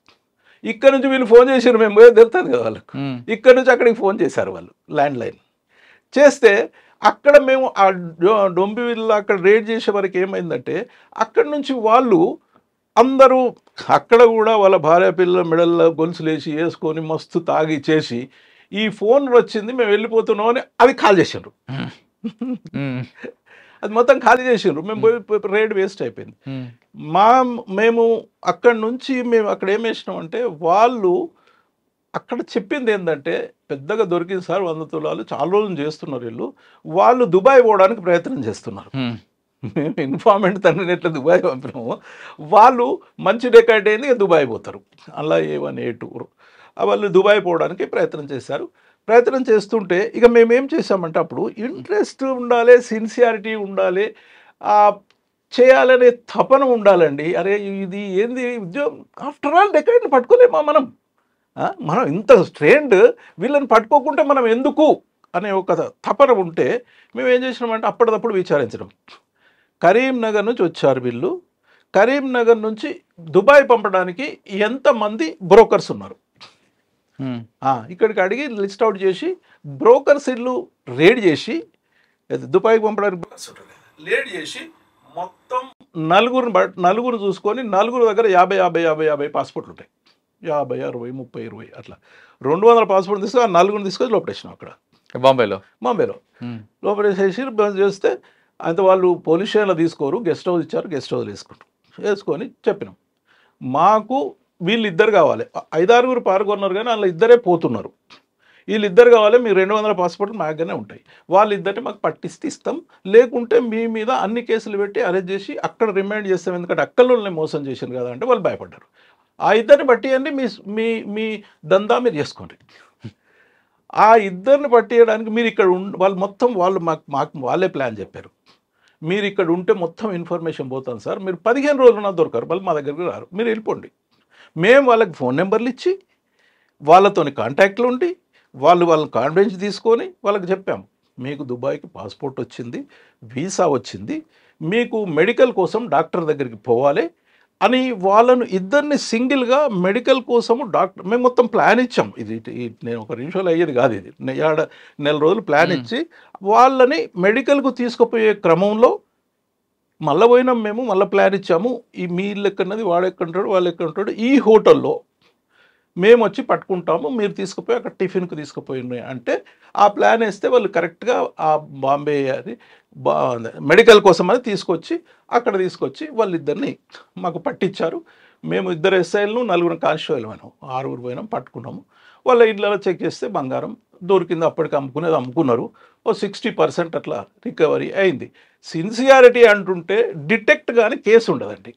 ఇక్కడ నుంచి వీళ్ళు ఫోన్ చేశారు, మేము పోయి తెలుస్తుంది కదా వాళ్ళకు. ఇక్కడ నుంచి అక్కడికి ఫోన్ చేశారు వాళ్ళు, ల్యాండ్ లైన్ చేస్తే అక్కడ మేము ఆ డొంబివిల్లో అక్కడ రేడ్ చేసే వరకు ఏమైందంటే అక్కడి నుంచి వాళ్ళు అందరూ అక్కడ కూడా వాళ్ళ భార్య పిల్లల మెడల్లో గొలుసులేసి వేసుకొని మస్తు తాగి చేసి ఈ ఫోన్ వచ్చింది మేము వెళ్ళిపోతున్నాం అని అది కాల్ చేసిండ్రు. అది మొత్తం ఖాళీ చేసిండ్రు. మేము పోయి రేడ్ వేస్ట్ అయిపోయింది. మేము అక్కడి నుంచి మేము అక్కడ ఏం వేసినాం అంటే వాళ్ళు అక్కడ చెప్పింది ఏంటంటే పెద్దగా దొరికింది సార్ 100 తులాలు, చాలా రోజులు చేస్తున్నారు వాళ్ళు దుబాయ్ పోవడానికి ప్రయత్నం చేస్తున్నారు. మేము ఇన్ఫార్మెంట్ తండ్రిని ఎట్లా దుబాయ్ పంపినాము, వాళ్ళు మంచి డెకాయిట్ అయింది, దుబాయ్ పోతారు. అలా A1 A2 వాళ్ళు దుబాయ్ పోవడానికి ప్రయత్నం చేశారు. ప్రయత్నం చేస్తుంటే ఇక మేమేం చేసామంటే అప్పుడు ఇంట్రెస్ట్ ఉండాలి, సిన్సియారిటీ ఉండాలి, చేయాలనే తపన ఉండాలండి. అరే ఇది ఏంది ఉద్యోగం, ఆఫ్టర్ ఆల్ డెకాయిట్ని పట్టుకోలేమా మనం ఇంత స్ట్రెండ్, వీళ్ళని పట్టుకోకుంటే మనం ఎందుకు అనే ఒక తపన ఉంటే మేము ఏం చేసినామంటే అప్పటిదప్పుడు విచారించడం. కరీంనగర్ నుంచి వచ్చారు వీళ్ళు, కరీంనగర్ నుంచి దుబాయ్ పంపడానికి ఎంతమంది బ్రోకర్స్ ఉన్నారు ఇక్కడికి అడిగి లిస్ట్ అవుట్ చేసి బ్రోకర్స్ ఇల్లు రేడ్ చేసి దుబాయ్కి పంపడానికి రేడ్ చేసి మొత్తం నలుగురు చూసుకొని నలుగురు దగ్గర 50 పాస్పోర్ట్లు ఉంటాయి. 50, 60, 30, 20 అట్లా 200 పాస్పోర్ట్ తీసుకొని ఆ నలుగురిని తీసుకొని లోపడేసినాం అక్కడ బాంబేలో లోపడేసేసి చేస్తే అంత వాళ్ళు పోలీస్ స్టేషన్లో తీసుకోరు, గెస్ట్ హౌస్ ఇచ్చారు, గెస్ట్ హౌస్ వేసుకొని చెప్పినాం మాకు వీళ్ళిద్దరు కావాలి. 5-6 పాల్గొన్నారు కానీ వాళ్ళ ఇద్దరే పోతున్నారు, వీళ్ళిద్దరు కావాలి, మీరు 200 పాస్పోర్ట్లు మాగానే ఉంటాయి, వాళ్ళిద్దరిని మాకు పట్టిస్తే ఇస్తాం, లేకుంటే మీ మీద అన్ని కేసులు పెట్టి అరెస్ట్ చేసి అక్కడ రిమాండ్ చేస్తాం, ఎందుకంటే అక్కల్లోనే మోసం చేశారు కదా అంటే వాళ్ళు భయపడ్డారు. ఆ ఇద్దరిని బట్టి అండి మీ దందా మీరు చేసుకోండి. ఆ ఇద్దరిని పట్టేయడానికి మీరు ఇక్కడ వాళ్ళు మొత్తం మాకు వాళ్ళే ప్లాన్ చెప్పారు. మీరు ఇక్కడ ఉంటే మొత్తం ఇన్ఫర్మేషన్ పోతాను సార్, మీరు 15 రోజులున్నా దొరకరు, మళ్ళీ మా దగ్గరికి రారు, మీరు వెళ్ళిపోండి. మేము వాళ్ళకి ఫోన్ నెంబర్లు ఇచ్చి వాళ్ళతోని కాంటాక్ట్లు ఉండి వాళ్ళని కాన్ఫిడెన్స్ తీసుకొని వాళ్ళకి చెప్పాము, మీకు దుబాయ్కి పాస్పోర్ట్ వచ్చింది, వీసా వచ్చింది, మీకు మెడికల్ కోసం డాక్టర్ దగ్గరికి పోవాలి అని వాళ్ళను ఇద్దరిని సింగిల్గా మెడికల్ కోసము డాక్టర్ మేము మొత్తం ప్లాన్ ఇచ్చాం. ఇది నేను ఒక నిమిషంలో అయ్యేది కాదు, ఇది నెల రోజులు ప్లాన్ ఇచ్చి వాళ్ళని మెడికల్కు తీసుకుపోయే క్రమంలో మళ్ళీ పోయినాం మేము, మళ్ళీ ప్లాన్ ఇచ్చాము. ఈ మీ ఇల్లు ఎక్కడున్నది, వాడు ఎక్కడుంటాడు, వాళ్ళు ఎక్కడుంటాడు, ఈ హోటల్లో మేము వచ్చి పట్టుకుంటాము, మీరు తీసుకుపోయి అక్కడ టిఫిన్కి తీసుకుపోయి అంటే ఆ ప్లాన్ వేస్తే వాళ్ళు కరెక్ట్గా ఆ బాంబే అది మెడికల్ కోసం అని తీసుకొచ్చి అక్కడ తీసుకొచ్చి వాళ్ళిద్దరిని మాకు పట్టించారు. మేము 2 ఎస్ఐలను 4 కానిస్టేబుల్ పోయినాం, 6 పోయినాం, పట్టుకున్నాము. వాళ్ళ ఇళ్ళలో చెక్ చేస్తే బంగారం దొరికింది, అప్పటికి అమ్ముకున్నారు. ఓ 60% అట్లా రికవరీ అయింది. సిన్సియారిటీ అంటుంటే డిటెక్ట్ కానీ కేసు ఉండదండి,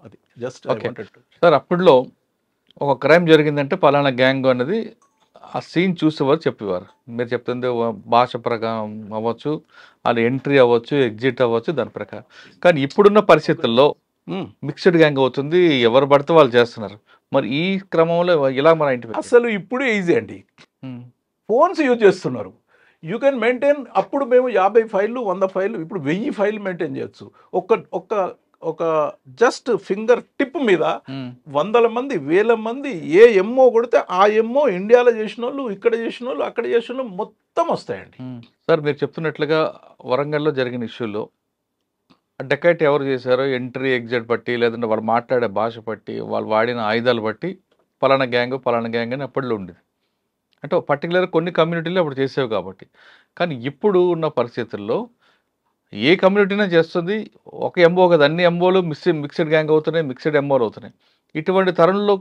అది జస్ట్. సార్ అప్పట్లో ఒక క్రైమ్ జరిగిందంటే పలానా గ్యాంగ్ అనేది ఆ సీన్ చూసేవారు చెప్పేవారు. మీరు చెప్తుంది భాష ప్రకారం అవ్వచ్చు, అది ఎంట్రీ అవ్వచ్చు, ఎగ్జిట్ అవ్వచ్చు, దాని ప్రకారం. కానీ ఇప్పుడున్న పరిస్థితుల్లో మిక్స్డ్ గ్యాంగ్ అవుతుంది, ఎవరు పడితే వాళ్ళు చేస్తున్నారు. మరి ఈ క్రమంలో ఇలా మన ఇంటి అసలు ఇప్పుడే ఈజీ అండి, ఫోన్స్ యూజ్ చేస్తున్నారు. You can maintain. అప్పుడు మేము 50 ఫైళ్ళు 100 ఫైళ్ళు, ఇప్పుడు 1000 ఫైళ్ళు మెయింటైన్ చేయొచ్చు. ఒక జస్ట్ ఫింగర్ టిప్ మీద 100 మంది 1000 మంది ఏ ఎంఓ కొడితే ఆ ఎంఓ ఇండియాలో చేసిన వాళ్ళు, ఇక్కడ చేసిన వాళ్ళు, అక్కడ చేసిన వాళ్ళు మొత్తం వస్తాయండి. సార్ మీరు చెప్తున్నట్లుగా వరంగల్లో జరిగిన ఇష్యూలో డెకైట్ ఎవరు చేశారో ఎంట్రీ ఎగ్జిట్ బట్టి, లేదంటే వాళ్ళు మాట్లాడే భాష బట్టి, వాళ్ళు వాడిన ఆయుధాలు బట్టి పలానా గ్యాంగ్ అని అప్పట్లో ఉండేది. అంటే పర్టికులర్ కొన్ని కమ్యూనిటీలు అప్పుడు చేసేవి కాబట్టి. కానీ ఇప్పుడు ఉన్న పరిస్థితుల్లో ఏ కమ్యూనిటీనే చేస్తుంది, ఒక ఎంఓ కదా, అన్ని ఎంఓలు మిక్స్డ్ గ్యాంగ్ అవుతున్నాయి, మిక్స్డ్ ఎంఓలు అవుతున్నాయి. ఇటువంటి తరంలో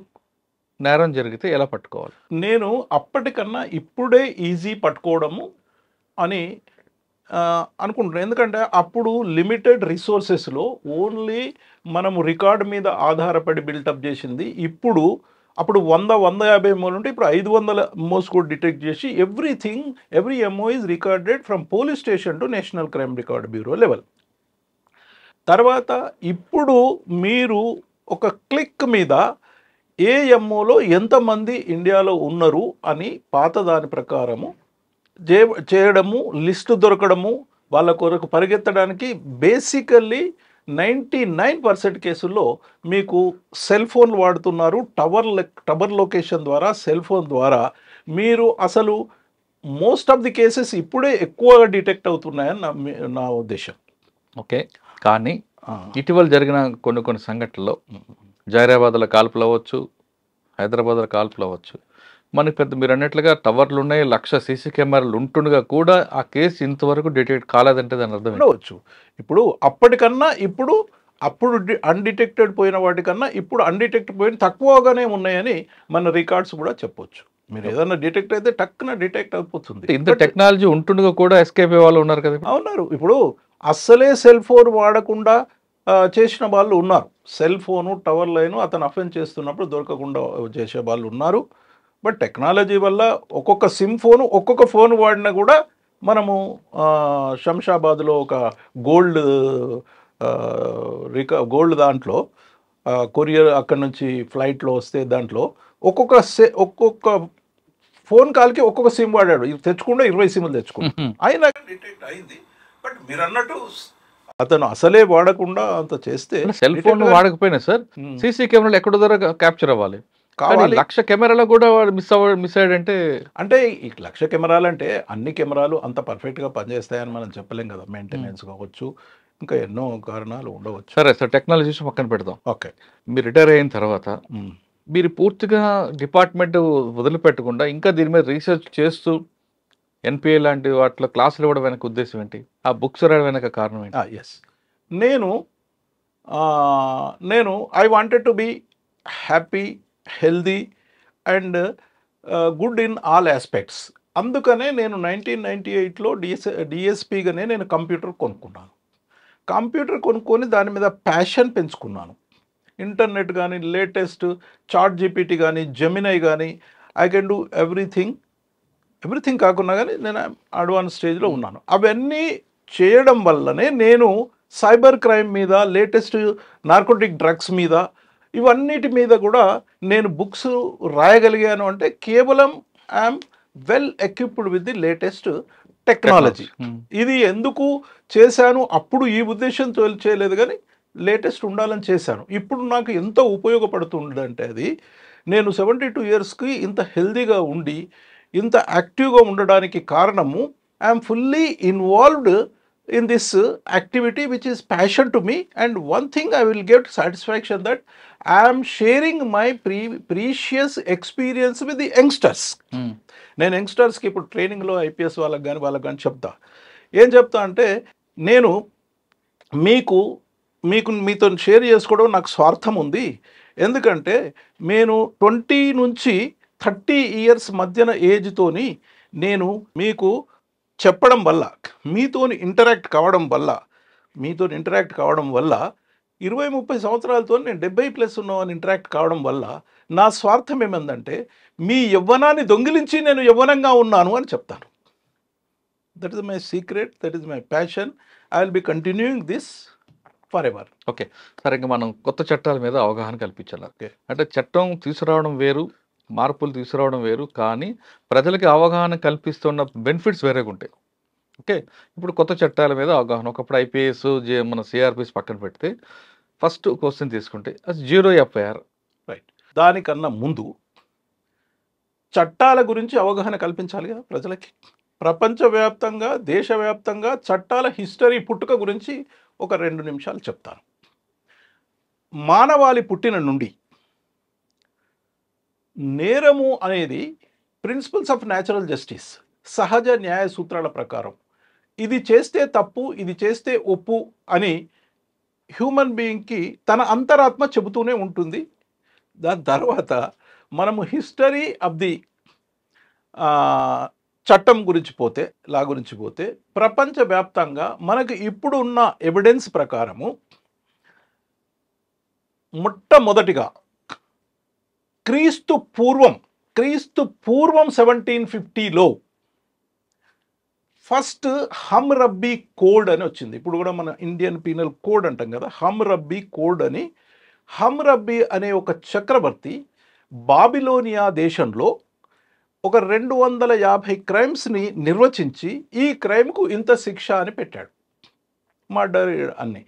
నేరం జరిగితే ఎలా పట్టుకోవాలి? నేను అప్పటికన్నా ఇప్పుడే ఈజీ పట్టుకోవడము అని అనుకుంటున్నాను. ఎందుకంటే అప్పుడు లిమిటెడ్ రిసోర్సెస్లో ఓన్లీ మనము రికార్డు మీద ఆధారపడి బిల్టప్ చేసింది. అప్పుడు 100-150 ఎంఓలు ఉంటే ఇప్పుడు 500 ఎంఓస్ కూడా డిటెక్ట్ చేసి every MO is recorded from police station to national crime record bureau level. తర్వాత ఇప్పుడు మీరు ఒక క్లిక్ మీద ఏ ఎంఓలో ఎంతమంది ఇండియాలో ఉన్నారు అని పాత దాని ప్రకారము చేయడము, లిస్టు దొరకడము, వాళ్ళ కొరకు పరిగెత్తడానికి బేసికల్లీ 99% కేసుల్లో మీకు సెల్ ఫోన్లు వాడుతున్నారు. టవర్ లొకేషన్ ద్వారా, సెల్ ఫోన్ ద్వారా మీరు అసలు మోస్ట్ ఆఫ్ ది కేసెస్ ఇప్పుడే ఎక్కువగా డిటెక్ట్ అవుతున్నాయని నా ఉద్దేశం. ఓకే, కానీ ఇటీవల జరిగిన కొన్ని సంఘటనల్లో జైరాబాద్లో కాల్పులు అవ్వచ్చు, హైదరాబాద్లో కాల్పులు అవ్వచ్చు, మనకి మీరు అన్నట్లుగా టవర్లు ఉన్నాయి, 1,00,000 సీసీ కెమెరాలు ఉంటుండగా కూడా ఆ కేసు ఇంతవరకు డిటెక్ట్ కాలేదంటే దాని అర్థం ఉండవచ్చు. ఇప్పుడు అప్పటికన్నా అప్పుడు అన్డిటెక్టెడ్ పోయిన వాటికన్నా ఇప్పుడు అన్డిటెక్ట్ పోయిన తక్కువగానే ఉన్నాయని మన రికార్డ్స్ కూడా చెప్పొచ్చు. మీరు ఏదైనా డిటెక్ట్ అయితే టక్కున డిటెక్ట్ అయిపోతుంది. ఇంత టెక్నాలజీ ఉంటుండగా కూడా ఎస్కేప్ అయ్యే వాళ్ళు ఉన్నారు కదా. ఉన్నారు. ఇప్పుడు అస్సలే సెల్ ఫోన్ వాడకుండా చేసిన వాళ్ళు ఉన్నారు. సెల్ ఫోను, టవర్ లైను అతను అఫెన్స్ చేస్తున్నప్పుడు దొరకకుండా చేసే వాళ్ళు ఉన్నారు. బట్ టెక్నాలజీ వల్ల ఒక్కొక్క ఫోన్ వాడినా కూడా మనము శంషాబాద్లో ఒక గోల్డ్ దాంట్లో కొరియర్ అక్కడ నుంచి ఫ్లైట్లో వస్తే దాంట్లో ఒక్కొక్క ఫోన్ కాల్కి ఒక్కొక్క సిమ్ వాడాడు. తెచ్చుకుంటే 20 సిమ్లు తెచ్చుకున్నాడు. అయినా డిటెక్ట్ అయింది. బట్ మీరు అన్నట్టు అతను అసలే వాడకుండా అంత చేస్తే సెల్ ఫోన్ వాడకపోయినా సార్ సీసీ కెమెరాలు ఎక్కడో దగ్గర క్యాప్చర్ అవ్వాలి. 1,00,000 కెమెరాలో కూడా మిస్ అయ్యాడంటే అంటే ఈ 1,00,000 కెమెరాలు అంటే అన్ని కెమెరాలు అంత పర్ఫెక్ట్గా పనిచేస్తాయని మనం చెప్పలేం కదా. మెయింటెనెన్స్ కావచ్చు, ఇంకా ఎన్నో కారణాలు ఉండవచ్చు. సరే సార్, టెక్నాలజీ పక్కన పెడదాం. ఓకే, మీరు రిటైర్ అయిన తర్వాత మీరు పూర్తిగా డిపార్ట్మెంట్ వదిలిపెట్టకుండా ఇంకా దీని మీద రీసెర్చ్ చేస్తూ ఎన్పిఏ లాంటి వాటిలో క్లాసులు ఇవ్వడం వెనక ఉద్దేశం ఏంటి? ఆ బుక్స్ రాయడం వెనక కారణం ఏంటి? ఎస్, నేను I wanted to be happy, healthy and good in all aspects. అందుకనే నేను 1998లో డిఎస్పీగానే నేను కంప్యూటర్ కొనుక్కున్నాను. కంప్యూటర్ కొనుక్కొని దాని మీద ప్యాషన్ పెంచుకున్నాను. ఇంటర్నెట్ కానీ, లేటెస్ట్ చాట్ జీపీటీ కానీ, జెమినై కానీ, I can do everything everything కాకున్నా కానీ నేను అడ్వాన్స్ స్టేజ్లో ఉన్నాను. అవన్నీ చేయడం వల్లనే నేను సైబర్ క్రైమ్ మీద, లేటెస్ట్ నార్కోటిక్ డ్రగ్స్ మీద, ఇవన్నిటి మీద కూడా నేను బుక్స్ రాయగలిగాను. అంటే కేవలం I'm well equipped with the latest technology. ఇది ఎందుకు చేశాను, అప్పుడు ఈ ఉద్దేశంతో చేయలేదు కానీ లేటెస్ట్ ఉండాలని చేశాను. ఇప్పుడు నాకు ఎంత ఉపయోగపడుతుందంటే అది, నేను 72 ఇయర్స్కి ఇంత హెల్దీగా ఉండి ఇంత యాక్టివ్గా ఉండడానికి కారణము I'm fully involved in this activity which is passion to me. And one thing I will get satisfaction that I'm sharing my precious experience with the youngsters. నేను యంగ్స్టర్స్కి ఇప్పుడు ట్రైనింగ్లో ఐపీఎస్ వాళ్ళకి కానీ చెప్తా. ఏం చెప్తా అంటే, నేను మీతో షేర్ చేసుకోవడం నాకు స్వార్థం ఉంది. ఎందుకంటే నేను 20 నుంచి 30 ఇయర్స్ మధ్యన ఏజ్తోని నేను మీకు చెప్పడం వల్ల, మీతో ఇంటరాక్ట్ కావడం వల్ల 20-30 సంవత్సరాలతో నేను 70+ ఉన్నవాడిని ఇంటరాక్ట్ కావడం వల్ల నా స్వార్థం ఏమందంటే, మీ యవ్వనాన్ని దొంగిలించి నేను యవ్వనంగా ఉన్నాను అని చెప్తాను. That is my secret, that is my passion. I will be continuing this for ever. Okay, సరే, ఇంకా మనం కొత్త చట్టాల మీద అవగాహన కల్పించాలి. అంటే చట్టం తీసుకురావడం వేరు, మార్పులు తీసుకురావడం వేరు, కానీ ప్రజలకి అవగాహన కల్పిస్తున్న బెనిఫిట్స్ వేరేగా ఉంటాయి. ఓకే, ఇప్పుడు కొత్త చట్టాల మీద అవగాహన. ఒకప్పుడు ఐపీఎస్, మన సిఆర్పిస్ పక్కన పెడితే ఫస్ట్ క్వశ్చన్ తీసుకుంటే అది 0 FIR. రైట్. దానికన్నా ముందు చట్టాల గురించి అవగాహన కల్పించాలి కదా ప్రజలకి. ప్రపంచవ్యాప్తంగా, దేశవ్యాప్తంగా చట్టాల హిస్టరీ, పుట్టుక గురించి ఒక 2 నిమిషాలు చెప్తాను. మానవాళి పుట్టిన నుండి నేరము అనేది ప్రిన్సిపల్స్ ఆఫ్ న్యాచురల్ జస్టిస్, సహజ న్యాయ సూత్రాల ప్రకారం ఇది చేస్తే తప్పు, ఇది చేస్తే ఒప్పు అని హ్యూమన్ బీయింగ్కి తన అంతరాత్మ చెబుతూనే ఉంటుంది. దాని తర్వాత మనము హిస్టరీ ఆఫ్ ది చట్టం గురించి పోతే, లా గురించి పోతే, ప్రపంచవ్యాప్తంగా మనకు ఇప్పుడు ఉన్న ఎవిడెన్స్ ప్రకారము మొట్టమొదటిగా క్రీస్తు పూర్వం 1750లో ఫస్ట్ హమ్రబ్బీ కోడ్ అని వచ్చింది. ఇప్పుడు కూడా మన ఇండియన్ పీనల్ కోడ్ అంటాం కదా, హమ్రబ్బీ కోడ్ అని. హమ్రబ్బీ అనే ఒక చక్రవర్తి బాబిలోనియా దేశంలో ఒక 250 క్రైమ్స్ని నిర్వచించి ఈ క్రైమ్కు ఇంత శిక్ష అని పెట్టాడు, మర్డర్ అన్ని.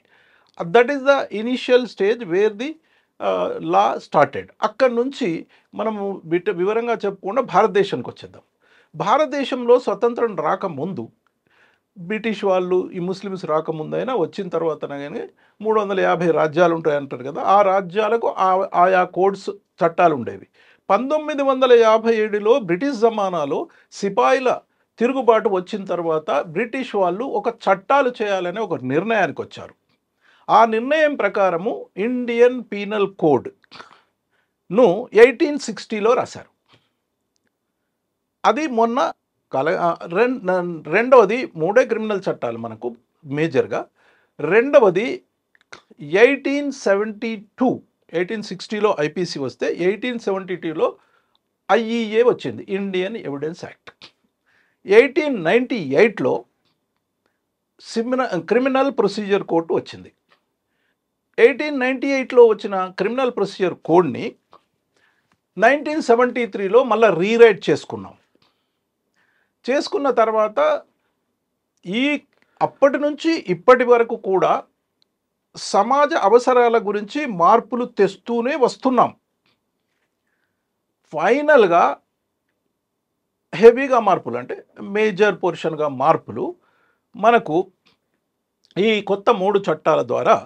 That is the initial stage where the law started. అక్కడి నుంచి మనము వివరంగా చెప్పుకుండా భారతదేశానికి వచ్చేద్దాం. భారతదేశంలో స్వతంత్రం రాకముందు, బ్రిటిష్ వాళ్ళు ఈ ముస్లిమ్స్ రాకముందైనా వచ్చిన తర్వాత కానీ 350 రాజ్యాలు ఉంటాయి అంటారు కదా, ఆ రాజ్యాలకు ఆయా కోడ్స్, చట్టాలు ఉండేవి. 1957లో బ్రిటిష్ జమానాలో సిపాయిల తిరుగుబాటు వచ్చిన తర్వాత బ్రిటిష్ వాళ్ళు ఒక చట్టాలు చేయాలనే ఒక నిర్ణయానికి వచ్చారు. ఆ నిర్ణయం ప్రకారము ఇండియన్ పీనల్ కోడ్ను 1860లో రాశారు. అది మొన్న రెండవది, 3 క్రిమినల్ చట్టాలు మనకు మేజర్గా. రెండవది 1860లో ఐపీసీ వస్తే 1872లో ఐఈఏ వచ్చింది, ఇండియన్ ఎవిడెన్స్ యాక్ట్. 1898లో క్రిమినల్ ప్రొసీజర్ కోడ్ వచ్చింది. 1898లో వచ్చిన క్రిమినల్ ప్రొసీజర్ కోడ్ని 1973లో మళ్ళీ రీరైట్ చేసుకున్న తర్వాత అప్పటి నుంచి ఇప్పటి వరకు కూడా సమాజ అవసరాల గురించి మార్పులు తెస్తూనే వస్తున్నాం. ఫైనల్గా హెవీగా మార్పులు, అంటే మేజర్ పోర్షన్గా మార్పులు మనకు ఈ కొత్త 3 చట్టాల ద్వారా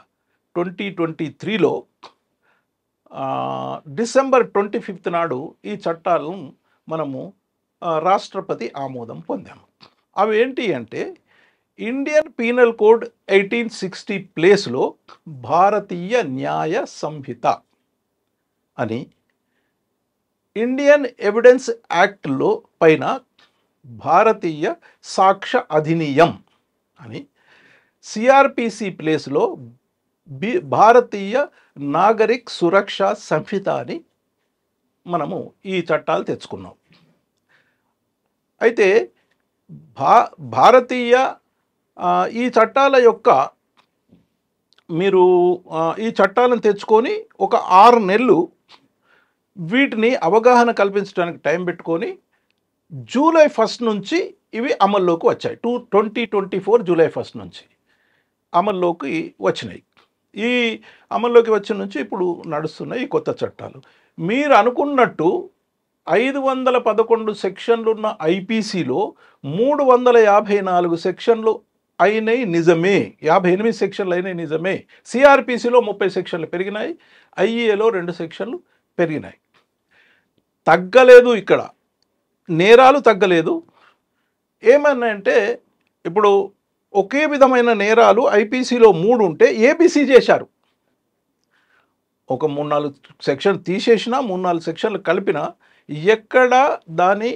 2023లో డిసెంబర్ 25 నాడు ఈ చట్టాలను మనము రాష్ట్రపతి ఆమోదం పొందాము. అవి ఏంటి అంటే, ఇండియన్ పీనల్ కోడ్ 1860 ప్లేస్లో భారతీయ న్యాయ సంహిత అని, ఇండియన్ ఎవిడెన్స్ యాక్ట్లో పైన భారతీయ సాక్ష్య అధినియం అని, సిఆర్పిసి ప్లేస్లో భారతీయ నాగరిక్ సురక్ష సంహిత అని మనము ఈ చట్టాలు తెచ్చుకున్నాం. అయితే భారతీయ ఈ చట్టాల యొక్క మీరు ఈ చట్టాలను తెచ్చుకొని ఒక 6 నెలలు వీటిని అవగాహన కల్పించడానికి టైం పెట్టుకొని జూలై 1 నుంచి ఇవి అమల్లోకి వచ్చాయి. 2024 జూలై 1 నుంచి అమల్లోకి వచ్చినాయి. ఈ అమల్లోకి వచ్చిన నుంచి ఇప్పుడు నడుస్తున్నాయి ఈ కొత్త చట్టాలు. మీరు అనుకున్నట్టు 511 సెక్షన్లు ఉన్న ఐపీసీలో 354 సెక్షన్లు అయినాయి నిజమే, 58 సెక్షన్లు అయినాయి నిజమే. సిఆర్పిసిలో 30 సెక్షన్లు పెరిగినాయి, ఐఏలో 2 సెక్షన్లు పెరిగినాయి. తగ్గలేదు, ఇక్కడ నేరాలు తగ్గలేదు. ఏమన్నాయంటే ఇప్పుడు ఒకే విధమైన నేరాలు ఐపీసీలో 3 ఉంటే ఏబీసీ చేశారు. ఒక 3-4 సెక్షన్ తీసేసినా 3-4 సెక్షన్లు కలిపినా ఎక్కడ దాని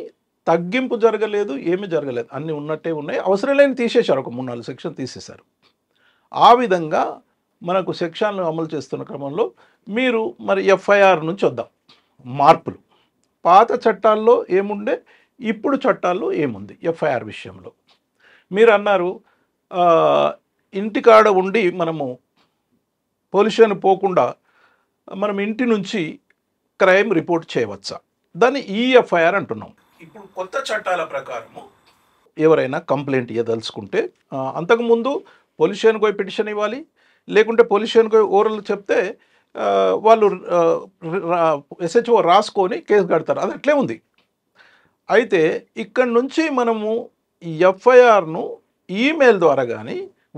తగ్గింపు జరగలేదు, ఏమీ జరగలేదు, అన్నీ ఉన్నట్టే ఉన్నాయి. అవసరం లేని తీసేశారు, ఒక 3-4 సెక్షన్ తీసేశారు. ఆ విధంగా మనకు సెక్షన్లు అమలు చేస్తున్న క్రమంలో మీరు మరి ఎఫ్ఐఆర్ నుంచి వద్దాం. మార్పులు పాత చట్టాల్లో ఏముండే, ఇప్పుడు చట్టాల్లో ఏముంది ఎఫ్ఐఆర్ విషయంలో. మీరు అన్నారు ఇంటికాడ ఉండి మనము పోలీస్ స్టేషన్ పోకుండా మనం ఇంటి నుంచి క్రైమ్ రిపోర్ట్ చేయవచ్చా, దాన్ని ఈఎఫ్ఐఆర్ అంటున్నాం. ఇప్పుడు కొత్త చట్టాల ప్రకారము ఎవరైనా కంప్లైంట్ ఇవ్వదలుచుకుంటే అంతకుముందు పోలీస్ స్టేషన్కి పోయి పిటిషన్ ఇవ్వాలి, లేకుంటే పోలీస్ స్టేషన్కి పోయి ఓరల్ చెప్తే వాళ్ళు ఎస్హెచ్ఓ రాసుకొని కేసు కడతారు. అది అట్లే ఉంది. అయితే ఇక్కడ నుంచి మనము ఎఫ్ఐఆర్ను ఈమెయిల్ ద్వారా కానీ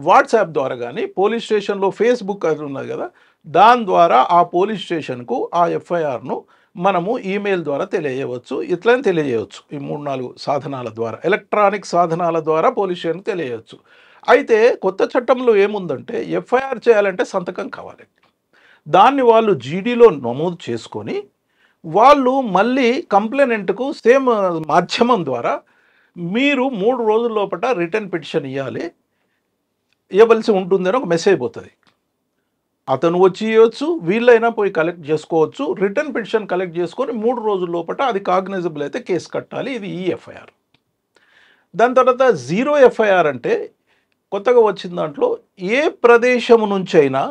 వాట్సాప్ ద్వారా కానీ పోలీస్ స్టేషన్లో ఫేస్బుక్ అది ఉన్నది కదా, దాని ద్వారా ఆ పోలీస్ స్టేషన్కు ఆ ఎఫ్ఐఆర్ను మనము ఈమెయిల్ ద్వారా తెలియజేయవచ్చు. ఇట్లని తెలియజేయవచ్చు. ఈ 3-4 సాధనాల ద్వారా, ఎలక్ట్రానిక్ సాధనాల ద్వారా పోలీస్ స్టేషన్కి తెలియజేయవచ్చు. అయితే కొత్త చట్టంలో ఏముందంటే ఎఫ్ఐఆర్ చేయాలంటే సంతకం కావాలి. దాన్ని వాళ్ళు జీడీలో నమోదు చేసుకొని వాళ్ళు మళ్ళీ కంప్లైనెంట్కు సేమ్ మాధ్యమం ద్వారా మీరు 3 రోజుల లోపల రిటర్న్ పిటిషన్ ఇవ్వవలసి ఉంటుందని ఒక మెసేజ్ పోతుంది. అతను వచ్చి ఇవ్వచ్చు, వీళ్ళైనా పోయి కలెక్ట్ చేసుకోవచ్చు. రిటర్న్ పిటిషన్ కలెక్ట్ చేసుకొని 3 రోజుల లోపల అది కాగ్నైజబుల్ అయితే కేసు కట్టాలి. ఇది ఈఎఫ్ఐఆర్. దాని తర్వాత జీరో ఎఫ్ఐఆర్ అంటే కొత్తగా వచ్చిన దాంట్లో ఏ ప్రదేశం నుంచైనా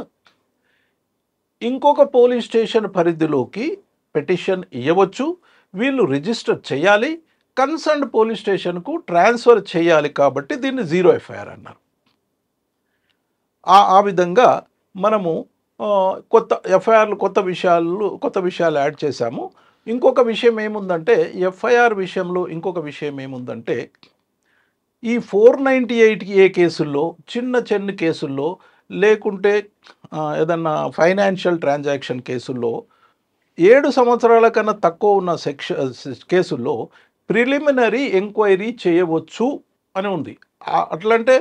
ఇంకొక పోలీస్ స్టేషన్ పరిధిలోకి పిటిషన్ ఇవ్వచ్చు. వీళ్ళు రిజిస్టర్ చేయాలి, కన్సర్న్డ్ పోలీస్ స్టేషన్కు ట్రాన్స్ఫర్ చేయాలి. కాబట్టి దీన్ని జీరో ఎఫ్ఐఆర్ అన్నారు. ఆ విధంగా మనము కొత్త ఎఫ్ఐఆర్లు కొత్త విషయాలు యాడ్ చేశాము. ఇంకొక విషయం ఏముందంటే ఎఫ్ఐఆర్ విషయంలో ఇంకొక విషయం ఏముందంటే ఈ 498A కేసుల్లో, చిన్న కేసుల్లో, లేకుంటే ఏదన్నా ఫైనాన్షియల్ ట్రాన్సాక్షన్ కేసుల్లో 7 సంవత్సరాల కన్నా తక్కువ ఉన్న కేసుల్లో ప్రిలిమినరీ ఎంక్వైరీ చేయవచ్చు అని ఉంది. అట్లంటే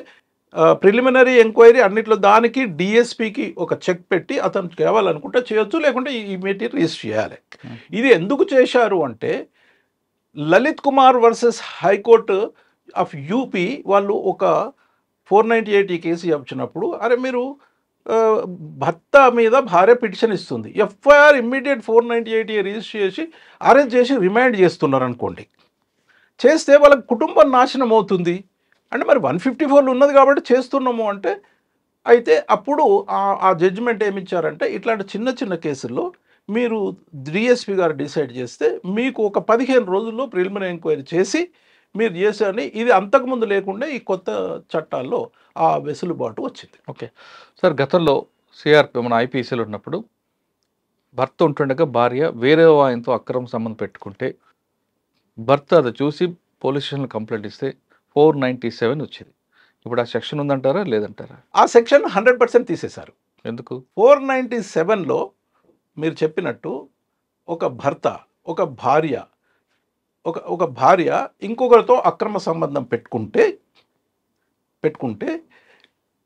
ప్రిలిమినరీ ఎంక్వైరీ అన్నిట్లో దానికి డిఎస్పికి ఒక చెక్ పెట్టి అతను కావాలనుకుంటే చేయొచ్చు, లేకుంటే ఇమీడియట్ రిజిస్టర్ చేయాలి. ఇది ఎందుకు చేశారు అంటే Lalit Kumar versus high court of UP వాళ్ళు ఒక 498 కేసు వచ్చినప్పుడు, అరే మీరు భర్త మీద భార్య పిటిషన్ ఇస్తుంది, ఎఫ్ఐఆర్ ఇమ్మీడియట్ 498 రిజిస్టర్ చేసి అరెస్ట్ చేసి రిమాండ్ చేస్తున్నారు అనుకోండి, చేస్తే వాళ్ళకి కుటుంబం నాశనం అవుతుంది. అంటే మరి 154 ఉన్నది కాబట్టి చేస్తున్నాము అంటే, అయితే అప్పుడు ఆ జడ్జిమెంట్ ఏమిచ్చారంటే ఇట్లాంటి చిన్న కేసుల్లో మీరు డిఎస్పి గారు డిసైడ్ చేస్తే మీకు ఒక 15 రోజుల్లో ప్రిలిమినరీ ఎంక్వైరీ చేసి మీరు చేశారని. ఇది అంతకుముందు లేకుండా ఈ కొత్త చట్టాల్లో ఆ వెసులుబాటు వచ్చింది. ఓకే సార్, గతంలో సిఆర్పి మన ఐపీసీలో ఉన్నప్పుడు భర్త ఉంటుండగా భార్య వేరే ఆయనతో అక్రమ సంబంధం పెట్టుకుంటే భర్త అది చూసి పోలీస్ స్టేషన్లో కంప్లైంట్ ఇస్తే 497 వచ్చింది. ఇప్పుడు ఆ సెక్షన్ ఉందంటారా లేదంటారా? ఆ సెక్షన్ 100% తీసేశారు. ఎందుకు? 497లో మీరు చెప్పినట్టు ఒక భర్త ఒక భార్య ఇంకొకరితో అక్రమ సంబంధం పెట్టుకుంటే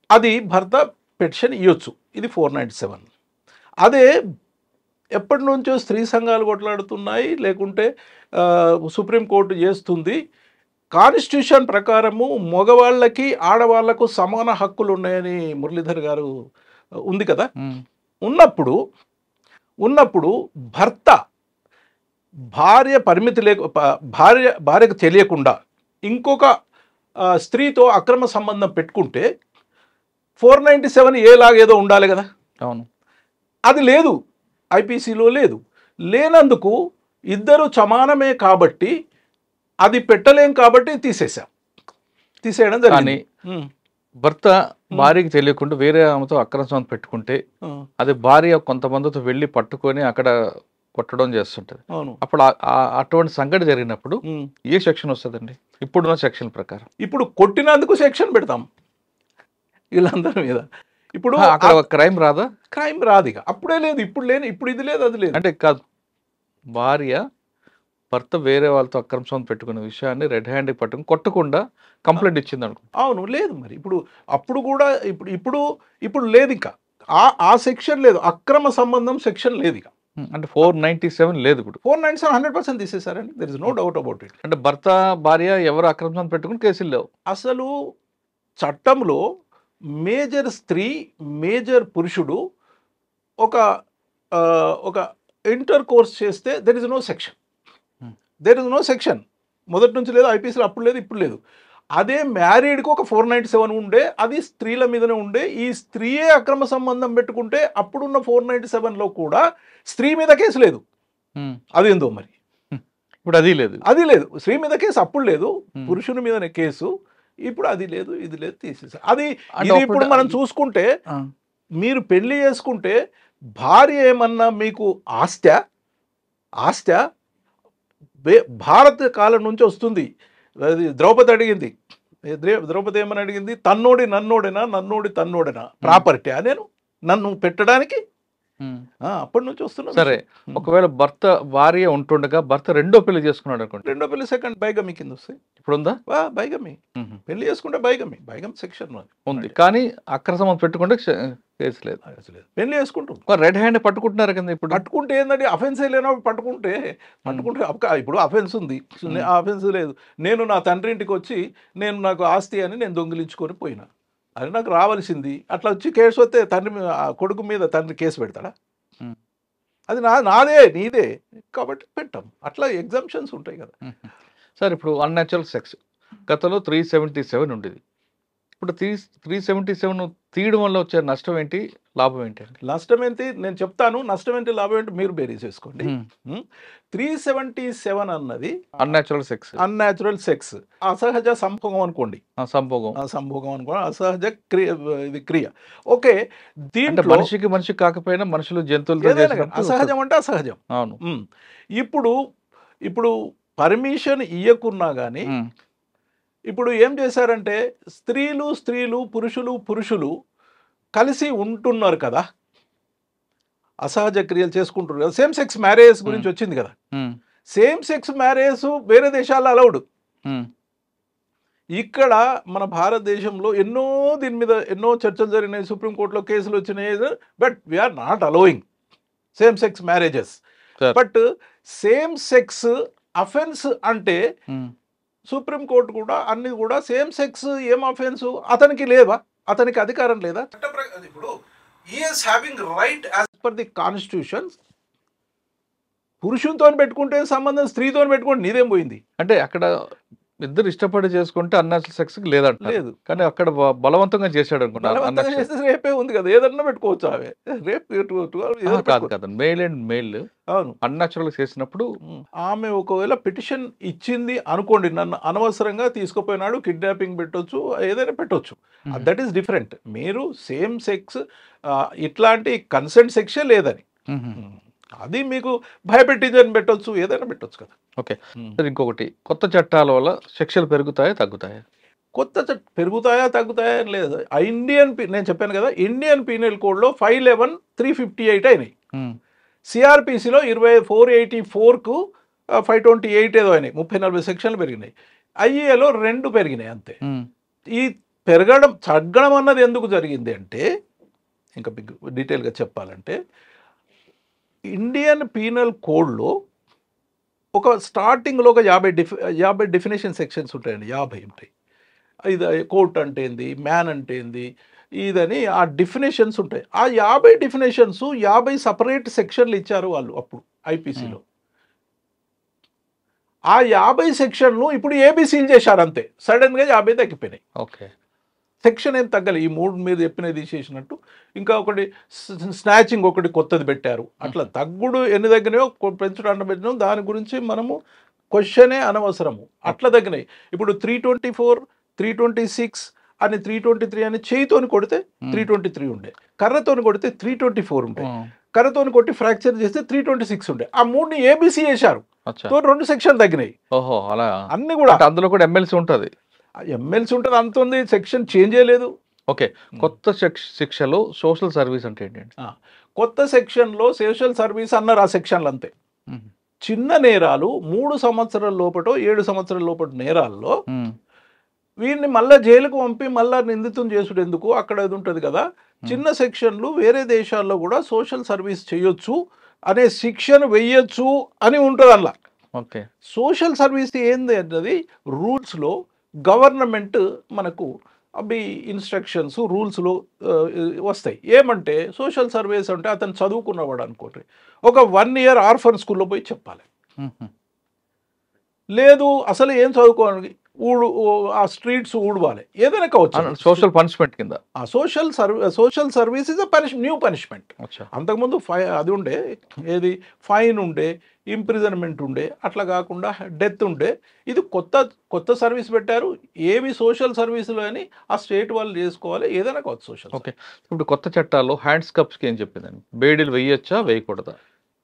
అది భర్త పిటిషన్ ఇవ్వచ్చు. ఇది 497. అదే ఎప్పటి నుంచో స్త్రీ సంఘాలు కొట్లాడుతున్నాయి, లేకుంటే సుప్రీంకోర్టు చేస్తుంది. కాన్స్టిట్యూషన్ ప్రకారము మగవాళ్ళకి ఆడవాళ్లకు సమాన హక్కులు ఉన్నాయని మురళీధర్ గారు ఉంది కదా. ఉన్నప్పుడు భర్త భార్యకు తెలియకుండా ఇంకొక స్త్రీతో అక్రమ సంబంధం పెట్టుకుంటే 497 లాగేదో ఉండాలి కదా, అవును. అది లేదు, ఐపీసీలో లేదు. లేనందుకు ఇద్దరు సమానమే కాబట్టి అది పెట్టలేం కాబట్టి తీసేయడం జరిగింది. భర్త భార్యకి తెలియకుండా వేరే ఆమెతో అక్రమ సంబంధం పెట్టుకుంటే అది భార్య కొంతమందితో వెళ్ళి పట్టుకొని అక్కడ కొట్టడం చేస్తుంటది. అవును. అప్పుడు అటువంటి సంఘటన జరిగినప్పుడు ఏ సెక్షన్ వస్తుందండి ఇప్పుడున్న సెక్షన్ ప్రకారం? ఇప్పుడు కొట్టినందుకు సెక్షన్ పెడతాం వీళ్ళందరి మీద. ఇప్పుడు అక్కడ క్రైమ్ రాదా? క్రైమ్ రాదు ఇక, అప్పుడే లేదు, ఇప్పుడు ఇది లేదు, అది లేదు అంటే కాదు, భార్య భర్త వేరే వాళ్ళతో అక్రమ సంబంధం పెట్టుకునే విషయాన్ని రెడ్ హ్యాండ్ పట్టుకుని కొట్టకుండా కంప్లైంట్ ఇచ్చింది అనుకో. అవును, లేదు మరి అప్పుడు కూడా ఇప్పుడు లేదు ఇక, ఆ సెక్షన్ లేదు, అక్రమ సంబంధం సెక్షన్ లేదు ఇక. అంటే 497 లేదు ఇప్పుడు. 497 100% తీసేశారండి, there is no doubt about it. అంటే భర్త భార్య ఎవరు అక్రమ సంబంధం పెట్టుకుని కేసులు లేవు. అసలు చట్టంలో మేజర్ స్త్రీ మేజర్ పురుషుడు ఒక ఇంటర్ కోర్స్ చేస్తే దెర్ ఇస్ నో సెక్షన్. మొదటి నుంచి లేదు, ఐపీసీలో అప్పుడు లేదు, ఇప్పుడు లేదు. అదే మ్యారీడ్కి ఒక 497 ఉండే, అది స్త్రీల మీదనే ఉండే. ఈ స్త్రీయే అక్రమ సంబంధం పెట్టుకుంటే అప్పుడున్న 497లో కూడా స్త్రీ మీద కేసు లేదు. అదేందో మరి ఇప్పుడు అది లేదు. స్త్రీ మీద కేసు అప్పుడు లేదు, పురుషుని మీదనే కేసు. ఇప్పుడు అది లేదు, ఇది లేదు, తీసేసారు. ఇది ఇప్పుడు మనం చూసుకుంటే మీరు పెళ్లి చేసుకుంటే భార్య ఏమన్నా మీకు ఆస్త్యా భారత కాలం నుంచి వస్తుంది. అది ద్రౌపది అడిగింది, ద్రౌపది ఏమని అడిగింది, తన్నోడి నన్నోడేనా, నన్నోడి తన్నోడేనా ప్రాపర్టీ నేను నన్ను పెట్టడానికి, అప్పటి నుంచి వస్తున్నా. సరే, ఒకవేళ భర్త భార్య ఉంటుండగా భర్త రెండో పెళ్లి చేసుకున్నాడు అనుకోండి, రెండో పెళ్లి సెకండ్ బైగమి కింద వస్తాయి. ఇప్పుడు ఉందా? బైగమి పెళ్లి చేసుకుంటే బైగం సెక్షన్ ఉంది, కానీ అక్రమ సంబంధం పెట్టుకుంటే కేసు లేదు. పెళ్లి చేసుకుంటాం, రెడ్ హ్యాండ్ పట్టుకుంటున్నారు కదా. ఇప్పుడు పట్టుకుంటే ఏంటంటే అఫెన్స్ లేనప్పుడు పట్టుకుంటే ఇప్పుడు అఫెన్స్ ఉంది, అఫెన్స్ లేదు. నేను నా తండ్రి ఇంటికి వచ్చి నాకు ఆస్తి అని నేను దొంగిలించుకొని పోయినా, అది నాకు రావాల్సింది. అట్లా వచ్చి కేసు వస్తే కొడుకు మీద తండ్రి కేసు పెడతాడా? అది నాదే నీదే కాబట్టి పెట్టాం. అట్లా ఎగ్జామ్షన్స్ ఉంటాయి కదా. సార్, ఇప్పుడు అన్యాచురల్ సెక్స్ గతంలో 377 ఉండేది, ఇప్పుడు 377 తీయడం వల్ల వచ్చే నష్టం ఏంటి, లాభం ఏంటి? నష్టం ఏంటి నేను చెప్తాను, నష్టం ఏంటి లాభం ఏంటి మీరు బేరీ చేసుకోండి. 377 అన్నది అన్యాచురల్ సెక్స్, అసహజ సంభోగం అనుకోండి, సంభోగం అనుకోండి, అసహజ క్రియ. ఓకే, దీంట్లో మనిషికి కాకపోయినా మనుషులు జంతువులు అసహజం అంటే అసహజం. అవును. ఇప్పుడు పర్మిషన్ ఇయ్యకున్నా కానీ ఇప్పుడు ఏం చేశారంటే స్త్రీలు పురుషులు కలిసి ఉంటున్నారు కదా, అసహజ క్రియలు చేసుకుంటున్నారు కదా. సేమ్ సెక్స్ మ్యారేజ్ గురించి వచ్చింది కదా. సేమ్ సెక్స్ మ్యారేజ్ వేరే దేశాల్లో అలౌడ్, ఇక్కడ మన భారతదేశంలో దీని మీద ఎన్నో చర్చలు జరిగినాయి, సుప్రీంకోర్టులో కేసులు వచ్చినాయి. But we are not allowing same sex marriages. But same sex offence అంటే సుప్రీంకోర్టు కూడా అన్ని కూడా సేమ్ సెక్స్ ఏం అఫెన్స్ అతనికి లేదా, అతనికి అధికారం లేదా? ఇప్పుడు is having right as per the constitution. పురుషునితో పెట్టుకుంటే సంబంధం, స్త్రీతో పెట్టుకుంటే నీదేం పోయింది? అంటే అక్కడ ఇద్దరు ఇష్టపడి చేసుకుంటే అన్యాచురల్ సెక్స్ లేదంట, లేదు. కానీ అక్కడ బలవంతంగా చేశాడు అనుకుంటా. రేపే ఉంది కదా, ఏదన్నా పెట్టుకోవచ్చు. అవే కాదు మెయిల్ అండ్ మెయిల్ అన్యాచురల్ చేసినప్పుడు ఆమె ఒకవేళ పిటిషన్ ఇచ్చింది అనుకోండి, నన్ను అనవసరంగా తీసుకుపోయినాడు, కిడ్నాపింగ్ పెట్టొచ్చు, ఏదైనా పెట్టొచ్చు, దట్ ఈస్ డిఫరెంట్. మీరు సేమ్ సెక్స్ ఇట్లాంటి కన్సెంట్ సెక్సే లేదని, అది మీకు భయపెట్టిందని పెట్టొచ్చు, ఏదైనా పెట్టొచ్చు కదా. ఓకే. ఇంకొకటి, కొత్త చట్టాల వల్ల శిక్షలు పెరుగుతాయా తగ్గుతాయా? పెరుగుతాయా తగ్గుతాయా అని లేదు. నేను చెప్పాను కదా, ఇండియన్ పీనల్ కోడ్లో 511 358 అయినాయి, సిఆర్పిసిలో 484కు 528 ఏదో అయినాయి, 30-40 సెక్షన్లు పెరిగినాయి. ఐఏలో 2 పెరిగినాయి అంతే. ఈ తగ్గడం అన్నది ఎందుకు జరిగింది అంటే, ఇంకా డీటెయిల్గా చెప్పాలంటే, ఇండియన్ పీనల్ కోడ్లో ఒక స్టార్టింగ్లో ఒక 50 డెఫినేషన్ సెక్షన్స్ ఉంటాయండి, 50 ఉంటాయి. ఇది కోర్ట్ అంటే ఏంది, మ్యాన్ అంటే ఏంది, ఇదని ఆ డెఫినేషన్స్ ఉంటాయి. ఆ 50 డెఫినేషన్స్ 50 సపరేట్ సెక్షన్లు ఇచ్చారు వాళ్ళు అప్పుడు ఐపీసీలో. ఆ 50 సెక్షన్లు ఇప్పుడు ఏబీసీలు చేశారు అంతే, సడన్గా 50 తగ్గిపోయినాయి. ఓకే. సెక్షన్ ఏం తగ్గలే, ఈ 3 మీరు చెప్పినది తీసేసినట్టు ఇంకా ఒకటి స్నాచింగ్ ఒకటి కొత్తది పెట్టారు. అట్లా తగ్గుడు ఎన్ని తగ్గినాయో పెంచుడు అన్న పెట్టినాం, దాని గురించి మనము క్వశ్చనే అనవసరము. అట్లా తగ్గినాయి. ఇప్పుడు 324, 326 అని 323 అని చేయితోని కొడితే 323 ఉండే, కర్రతోని కొడితే 324 ఉండే, కర్రతోని కొట్టి ఫ్రాక్చర్ చేస్తే 326 ఉండే. ఆ 3ని ఏబీసీ చేశారు, 2 సెక్షన్ తగ్గినాయి. ఓహో, అలా అన్ని కూడా అందులో కూడా ఎమ్మెల్సీ ఉంటుంది. ఎమ్మెల్సీ ఉంటుంది, అంత ఉంది, సెక్షన్ చేంజ్ చేయలేదు. ఓకే. కొత్త శిక్షలో సోషల్ సర్వీస్ అంటే ఏంటండి? కొత్త సెక్షన్లో సోషల్ సర్వీస్ అన్నారు ఆ సెక్షన్లు అంతే. చిన్న నేరాలు 3 సంవత్సరాల లోపటో 7 సంవత్సరాల లోపట నేరాల్లో వీరిని మళ్ళీ జైలుకు పంపి మళ్ళీ నిందితం చేసుడు ఎందుకు, అక్కడ అది ఉంటుంది కదా. చిన్న సెక్షన్లు వేరే దేశాల్లో కూడా సోషల్ సర్వీస్ చేయొచ్చు అనే శిక్షను వెయ్యొచ్చు అని ఉంటుంది అలా. ఓకే. సోషల్ సర్వీస్ ఏంది అన్నది రూల్స్లో గవర్నమెంట్ మనకు అవి ఇన్స్ట్రక్షన్స్ రూల్స్లో వస్తాయి. ఏమంటే సోషల్ సర్వీస్ అంటే అతను చదువుకున్నవాడు అనుకోండి, ఒక 1 ఇయర్ ఆర్ఫన్ స్కూల్లో పోయి చెప్పాలి. లేదు అసలు ఏం చదువుకోవాలి, ఆ స్ట్రీట్స్ ఊడవాలి, ఏదైనా కావచ్చు, సోషల్ పనిష్మెంట్ కింద. ఆ social service is new punishment. అంతకుముందు అది ఉండే, ఏది ఫైన్ ఉండే, ఇంప్రిజన్మెంట్ ఉండే, అట్లా కాకుండా డెత్ ఉండే. ఇది కొత్త సర్వీస్ పెట్టారు. ఏవి సోషల్ సర్వీసులు అని ఆ స్టేట్ వాళ్ళు చేసుకోవాలి, ఏదైనా కావచ్చు సోషల్. ఓకే. ఇప్పుడు కొత్త చట్టాల్లో హ్యాండ్స్ కప్స్కి ఏం చెప్పిందండి? బేడీలు వేయొచ్చా వేయకూడదా?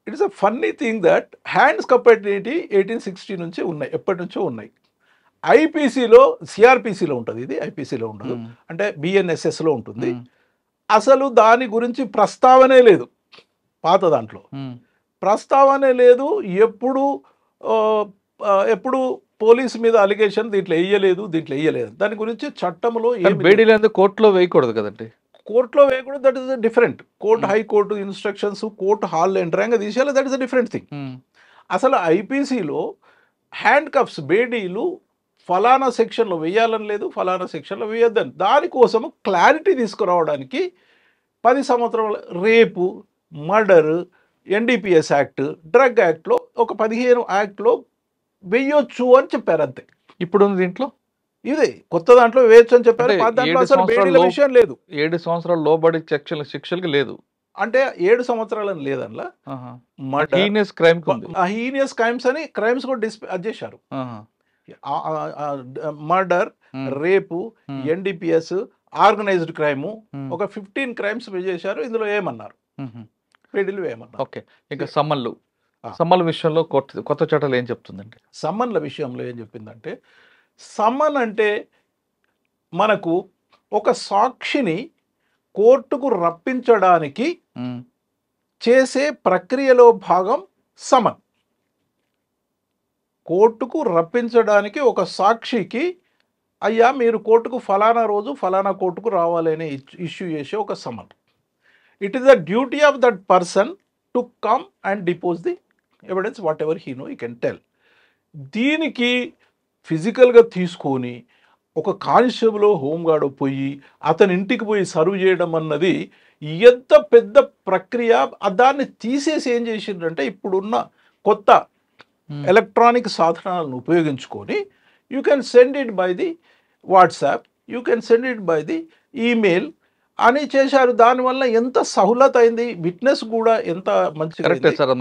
It's a funny thing that handcuff అనేది 1860 నుంచి ఉన్నాయి, ఎప్పటి నుంచో ఉన్నాయి. ఐపీసీలో సిఆర్పిసిలో ఉంటుంది, ఇది ఐపీసీలో ఉండదు, అంటే బిఎన్ఎస్ఎస్లో ఉంటుంది. అసలు దాని గురించి ప్రస్తావనే లేదు, పాత దాంట్లో ప్రస్తావనే లేదు. ఎప్పుడు పోలీస్ మీద అలిగేషన్ దీంట్లో వేయలేదు. దాని గురించి చట్టంలో బేడీలు కోర్టులో వేయకూడదు కదండి. కోర్టులో వేయకూడదు, that is different. Court high court instructions, court hall ఎంటరంగా తీసేయాలి, that is a different thing. అసలు ఐపీసీలో హ్యాండ్ కప్స్ బేడీలు ఫలానా సెక్షన్లో వేయాలని లేదు, ఫలానా సెక్షన్లో వేయొద్దని. దానికోసము క్లారిటీ తీసుకురావడానికి 10 సంవత్సరాల రేపు, మర్డర్, ఎన్డీపీఎస్ యాక్ట్, డ్రగ్ యాక్ట్లో ఒక 15 యాక్ట్లో వేయొచ్చు అని చెప్పారు అంతే. ఇప్పుడు దీంట్లో ఇది కొత్త దాంట్లో వేయొచ్చు అని చెప్పారు, దాంట్లో అసలు బేడీల విషయం లేదు. 7 సంవత్సరాలు లోబడి శిక్షలకి లేదు, అంటే 7 సంవత్సరాలని లేదనలా. హీనియస్ క్రైమ్ హీనియస్ క్రైమ్స్ అని క్రైమ్స్ కూడా అది చేశారు. మర్డర్, రేపు, ఎన్డీపీఎస్, ఆర్గనైజ్డ్ క్రైమ్, ఒక 15 క్రైమ్స్ చేశారు. ఇందులో ఏమన్నారు, బేడీలు వేయమన్నారు. ఓకే. ఇంకా సమ్మన్ల విషయంలో కొత్త చట్టాలు ఏం చెప్తుందండి? సమ్మన్ల విషయంలో ఏం చెప్పిందంటే, సమ్మన్ అంటే మనకు ఒక సాక్షిని కోర్టుకు రప్పించడానికి చేసే ప్రక్రియలో భాగం సమన్. కోర్టుకు రప్పించడానికి ఒక సాక్షికి, అయ్యా మీరు కోర్టుకు ఫలానా రోజు ఫలానా కోర్టుకు రావాలని ఇష్యూ చేసే ఒక summon. It is the duty of that person to come and depose the evidence whatever he know, you can tell. దీనికి ఫిజికల్గా తీసుకొని ఒక కానిస్టేబుల్ హోంగార్డ్ పోయి అతని ఇంటికి పోయి సర్వ్ చేయడం అన్నది ఎంత పెద్ద ప్రక్రియ. దాన్ని తీసేసి ఏం చేసిండ్రంటే, ఇప్పుడున్న కొత్త ఎలక్ట్రానిక్ సాధనాలను ఉపయోగించుకొని you can send it by the WhatsApp, you can send it by the email అని చేశారు. దానివల్ల ఎంత సహులత అయింది, విట్నెస్ కూడా ఎంత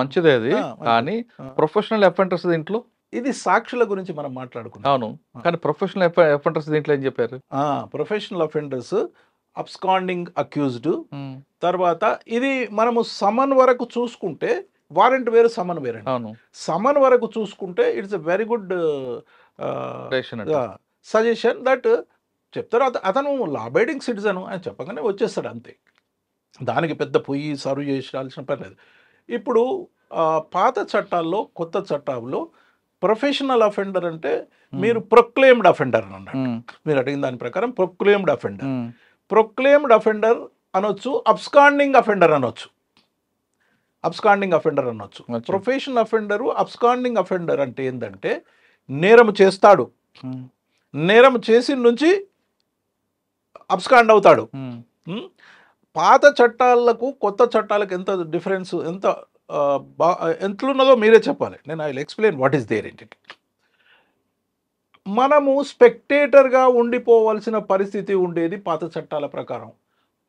మంచిదే అది. కానీ ప్రొఫెషనల్ అఫెండర్స్ దీంట్లో, ఇది సాక్షుల గురించి మనం మాట్లాడుకున్నాం. అవును, కానీ ప్రొఫెషనల్ అఫెండర్స్ దీంట్లో ఏం చెప్పారు? ప్రొఫెషనల్ అఫెండర్స్, అబ్స్కాండింగ్ అక్యూజ్డ్, తర్వాత ఇది మనము సమన్ వరకు చూసుకుంటే వారెంట్ వేరు, సమన్ వేరు. సమన్ వరకు చూసుకుంటే it's a very good suggestion that చెప్తారు. అతను లా అబైడింగ్ సిటిజన్ అని చెప్పగానే వచ్చేస్తాడు అంతే, దానికి పెద్ద పొయ్యి సర్వ్ చేయాల్సిన పని లేదు. ఇప్పుడు పాత చట్టాల్లో కొత్త చట్టాల్లో ప్రొఫెషనల్ అఫెండర్ అంటే మీరు ప్రొక్లెయిమ్డ్ అఫెండర్ అని అన్నాడు. మీరు అడిగిన దాని ప్రకారం ప్రొక్లెయిమ్డ్ అఫెండర్. ప్రొక్లెయిమ్డ్ అఫెండర్ అనొచ్చు, అబ్స్కాండింగ్ అఫెండర్ అనొచ్చు. ప్రొఫెషనల్ అఫెండరు, అబ్స్కాండింగ్ అఫెండర్ అంటే ఏంటంటే, నేరం చేస్తాడు, నేరం చేసిన నుంచి అబ్స్కాండ్ అవుతాడు. పాత చట్టాలకు కొత్త చట్టాలకు ఎంత డిఫరెన్స్, ఎంతున్నదో మీరే చెప్పాలి. నేను I will explain what is there in it. మనము స్పెక్టేటర్గా ఉండిపోవాల్సిన పరిస్థితి ఉండేది పాత చట్టాల ప్రకారం.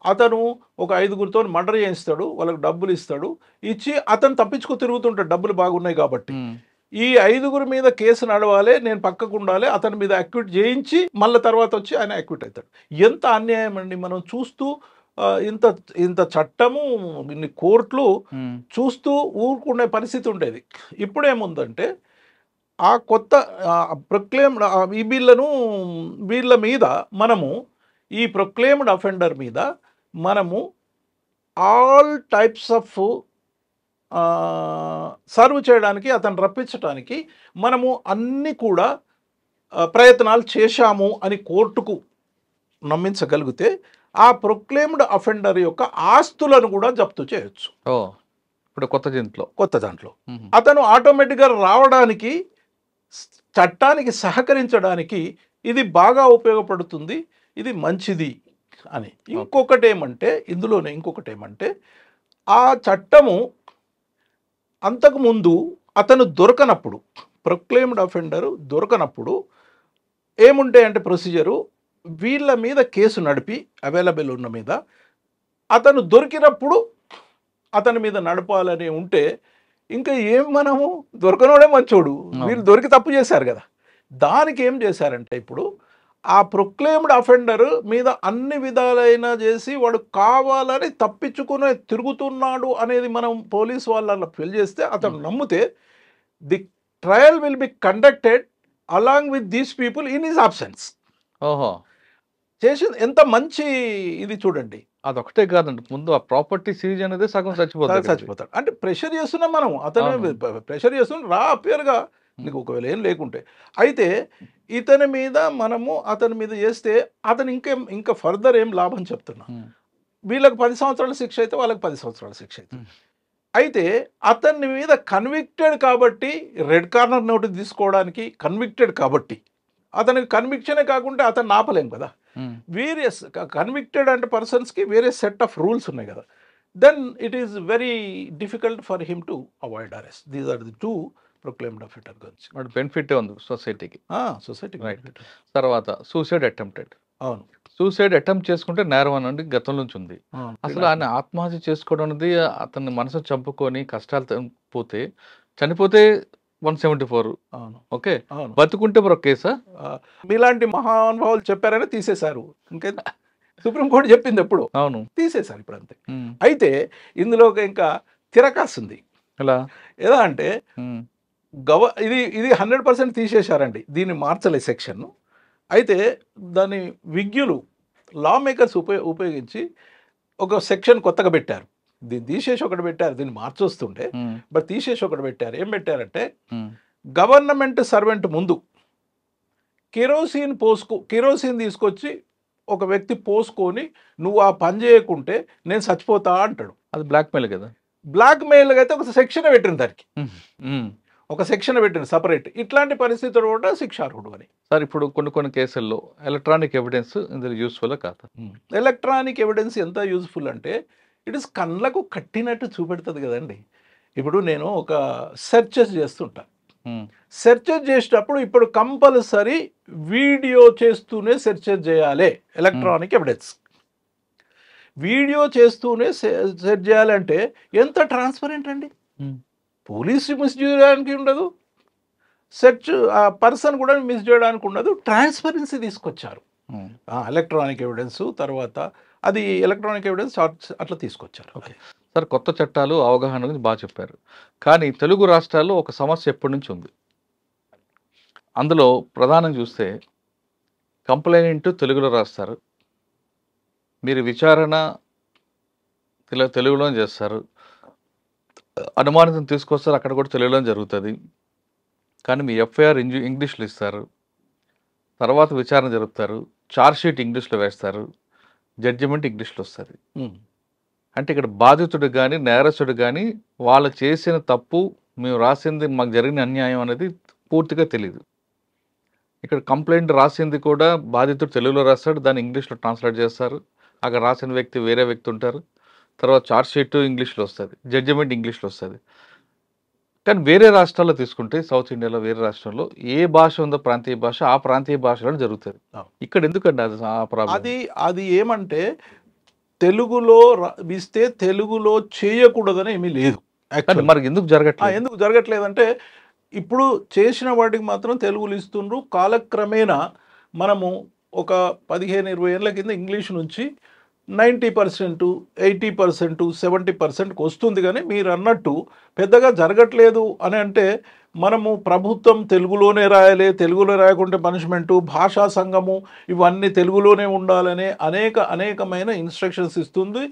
అతను ఒక 5గురితో మర్డర్ చేయిస్తాడు, వాళ్ళకి డబ్బులు ఇస్తాడు, ఇచ్చి అతను తప్పించుకు తిరుగుతుంటాడు, డబ్బులు బాగున్నాయి కాబట్టి. ఈ 5గురి మీద కేసు నడవాలి, నేను పక్కకు ఉండాలి, అతని మీద అక్విట్ చేయించి మళ్ళీ తర్వాత వచ్చి ఆయన అక్విట్ అవుతాడు. ఎంత అన్యాయం అండి. మనం చూస్తూ ఇంత ఇంత చట్టము, ఇన్ని కోర్టులు చూస్తూ ఊరుకునే పరిస్థితి ఉండేది. ఇప్పుడు ఏముందంటే ఆ కొత్త ప్రొక్లెయిమ్డ్ ఈ వీళ్ళ మీద మనము ఈ ప్రొక్లెయిమ్డ్ అఫెండర్ మీద మనము ఆల్ టైప్స్ ఆఫ్ సర్వ్ చేయడానికి, అతను రప్పించడానికి మనము అన్నీ కూడా ప్రయత్నాలు చేశాము అని కోర్టుకు నమ్మించగలిగితే ఆ ప్రొక్లెయిమ్డ్ అఫెండర్ యొక్క ఆస్తులను కూడా జప్తు చేయొచ్చు. ఇప్పుడు కొత్త దాంట్లో అతను ఆటోమేటిక్గా రావడానికి, చట్టానికి సహకరించడానికి ఇది బాగా ఉపయోగపడుతుంది, ఇది మంచిది అని. ఇంకొకటి ఏమంటే ఆ చట్టము అంతకుముందు అతను దొరకనప్పుడు, ప్రొక్లెయిమ్డ్ అఫెండరు దొరకనప్పుడు ఏముంటాయంటే ప్రొసీజరు, వీళ్ళ మీద కేసు నడిపి అవైలబుల్ ఉన్న మీద అతను దొరికినప్పుడు అతని మీద నడపాలని ఉంటే ఇంకా ఏం, మనము దొరకనోడే మంచోడు, వీళ్ళు దొరికి తప్పు చేశారు కదా. దానికి ఏం చేశారంటే ఇప్పుడు ఆ ప్రొక్లెయిమ్డ్ అఫెండర్ మీద అన్ని విధాలైన చేసి వాడు కావాలని తప్పించుకునే తిరుగుతున్నాడు అనేది మనం పోలీసు వాళ్ళ ఫిల్ చేస్తే, అతను నమ్మితే the trial will be conducted along with these people in his absence. చేసింది ఎంత మంచి ఇది చూడండి. అదొకటే కాదండి, ముందు ఆ ప్రాపర్టీ సీజ్ అనేది సగం చచ్చిపోతాడు. అంటే ప్రెషర్ చేస్తున్నాం మనం, అతను ప్రెషర్ చేస్తున్నాం, రా అప్పేరుగా నీకు ఒకవేళ ఏం లేకుంటే. అయితే అతని మీద చేస్తే అతను ఇంకా ఫర్దర్ ఏం లాభం చెప్తున్నా, వీళ్ళకి 10 సంవత్సరాల శిక్ష అయితే వాళ్ళకి 10 సంవత్సరాల శిక్ష అవుతుంది. అయితే అతని మీద కన్విక్టెడ్ కాబట్టి, రెడ్ కార్నర్ నోటీస్ తీసుకోవడానికి కన్విక్టెడ్ కాబట్టి, అతనికి కన్విక్షనే కాకుండా అతను ఆపలేం కదా. వేరియస్ కన్విక్టెడ్ అంటే పర్సన్స్కి వేరే సెట్ ఆఫ్ రూల్స్ ఉన్నాయి కదా. Then it is very difficult for him to avoid arrest. These are the 2 proclaimed offender గురించి. వాడు బెనిఫిట్ ఉంది సొసైటీకి. రైట్. తర్వాత సూసైడ్ అటెంప్టెడ్. అవును, సూసైడ్ అటెంప్ట్ చేసుకుంటే నేరం అనండి గతం నుంచి ఉంది. అసలు ఆయన ఆత్మహత్య చేసుకోవడం అనేది అతన్ని మనసు చంపుకొని కష్టాలు పోతే చనిపోతే 174. అవును, ఓకే, అవును. బతుకుంటే మరొక కేసా? మీలాంటి మహానుభావులు చెప్పారని తీసేశారు. ఇంకా సుప్రీంకోర్టు చెప్పింది ఎప్పుడు, అవును, తీసేశారు ఇప్పుడు అంతే. అయితే ఇందులో ఇంకా తిరకాస్తుంది. ఎలా అంటే ఇది 100% తీసేశారండి, దీన్ని మార్చలేదు సెక్షన్. అయితే దాని విజ్ఞులు లా మేకర్స్ ఉపయోగించి ఒక సెక్షన్ కొత్తగా పెట్టారు. దీన్ని తీసేసి ఒకటి పెట్టారు, దీన్ని మార్చొస్తుంటే బట్ తీసేసి ఒకటి పెట్టారు. ఏం పెట్టారంటే, గవర్నమెంట్ సర్వెంట్ ముందు కిరోసిన్ తీసుకొచ్చి ఒక వ్యక్తి పోసుకొని నువ్వు ఆ పని చేయకుంటే నేను చచ్చిపోతా అంటాడు. అది బ్లాక్మెయిల్ కదా. బ్లాక్మెయిల్ అయితే ఒక సెక్షన్ పెట్టింది, దానికి ఒక సెక్షన్ పెట్టింది సపరేట్. ఇట్లాంటి పరిస్థితులు కూడా శిక్షార్హుడు అని. సార్ ఇప్పుడు కొన్ని కేసుల్లో ఎలక్ట్రానిక్ ఎవిడెన్స్ ఇందులో యూస్ఫుల్ కాదు. ఎలక్ట్రానిక్ ఎవిడెన్స్ ఎంత యూస్ఫుల్ అంటే ఇట్ ఇస్ కళ్ళకు కట్టినట్టు చూపెడుతుంది కదండి. ఇప్పుడు నేను ఒక సెర్చెస్ చేస్తుంటా, సెర్చెస్ చేసేటప్పుడు ఇప్పుడు కంపల్సరీ వీడియో చేస్తూనే సెర్చెస్ చేయాలి. ఎలక్ట్రానిక్ ఎవిడెన్స్ వీడియో చేస్తూనే సెర్చ్ చేయాలంటే ఎంత ట్రాన్స్పరెంట్ అండి. పోలీసు మిస్ చేయడానికి ఉండదు, సెర్చ్ పర్సన్ కూడా మిస్ చేయడానికి ఉండదు. ట్రాన్స్పరెన్సీ తీసుకొచ్చారు ఎలక్ట్రానిక్ ఎవిడెన్స్. తర్వాత అది ఎలక్ట్రానిక్ ఎవిడెన్స్ అట్లా తీసుకొచ్చారు. ఓకే సార్, కొత్త చట్టాలు అవగాహన గురించి బాగా చెప్పారు. కానీ తెలుగు రాష్ట్రాల్లో ఒక సమస్య ఎప్పటి నుంచి ఉంది. అందులో ప్రధానం చూస్తే కంప్లైంట్ తెలుగులో రాస్తారు, మీరు విచారణ తెలుగులో చేస్తారు, అనుమానితం తీసుకొస్తారు, అక్కడ కూడా తెలుగులో జరుగుతుంది. కానీ మీ ఎఫ్ఐఆర్ ఇంగ్లీష్లో ఇస్తారు, తర్వాత విచారణ జరుపుతారు, ఛార్జ్షీట్ ఇంగ్లీష్లో వేస్తారు, జడ్జిమెంట్ ఇంగ్లీష్లో వస్తుంది. అంటే ఇక్కడ బాధితుడు కానీ నేరస్తుడు కానీ వాళ్ళు చేసిన తప్పు, మేము రాసింది, మాకు జరిగిన అన్యాయం అనేది పూర్తిగా తెలియదు. ఇక్కడ కంప్లైంట్ రాసింది కూడా బాధితుడు తెలుగులో రాస్తాడు, దాన్ని ఇంగ్లీష్లో ట్రాన్స్లేట్ చేస్తారు, అక్కడ రాసిన వ్యక్తి వేరే వ్యక్తి ఉంటారు, తర్వాత ఛార్జ్షీట్ ఇంగ్లీష్లో వస్తుంది, జడ్జిమెంట్ ఇంగ్లీష్లో వస్తుంది. కానీ వేరే రాష్ట్రాల్లో తీసుకుంటే సౌత్ ఇండియాలో వేరే రాష్ట్రంలో ఏ భాష ఉందో ప్రాంతీయ భాష ఆ ప్రాంతీయ భాషలో జరుగుతుంది. ఇక్కడ ఎందుకండి అది ఆ ప్రాబ్లం? అది ఏమంటే తెలుగులో ఇస్తే తెలుగులో చేయకూడదని ఏమీ లేదు. మరి ఎందుకు జరగట్లేదు? ఎందుకు జరగట్లేదంటే ఇప్పుడు చేసిన వాటికి మాత్రం తెలుగులు ఇస్తుండ్రు. కాలక్రమేణా మనము ఒక 15-20 ఏళ్ళ కింద ఇంగ్లీష్ నుంచి 90%, 80%, 70%కి వస్తుంది. కానీ మీరు అన్నట్టు పెద్దగా జరగట్లేదు అని అంటే మనము ప్రభుత్వం తెలుగులోనే రాయాలి, తెలుగులో రాయకుంటే పనిష్మెంటు, భాషా సంఘము ఇవన్నీ తెలుగులోనే ఉండాలనే అనేకమైన ఇన్స్ట్రక్షన్స్ ఇస్తుంది.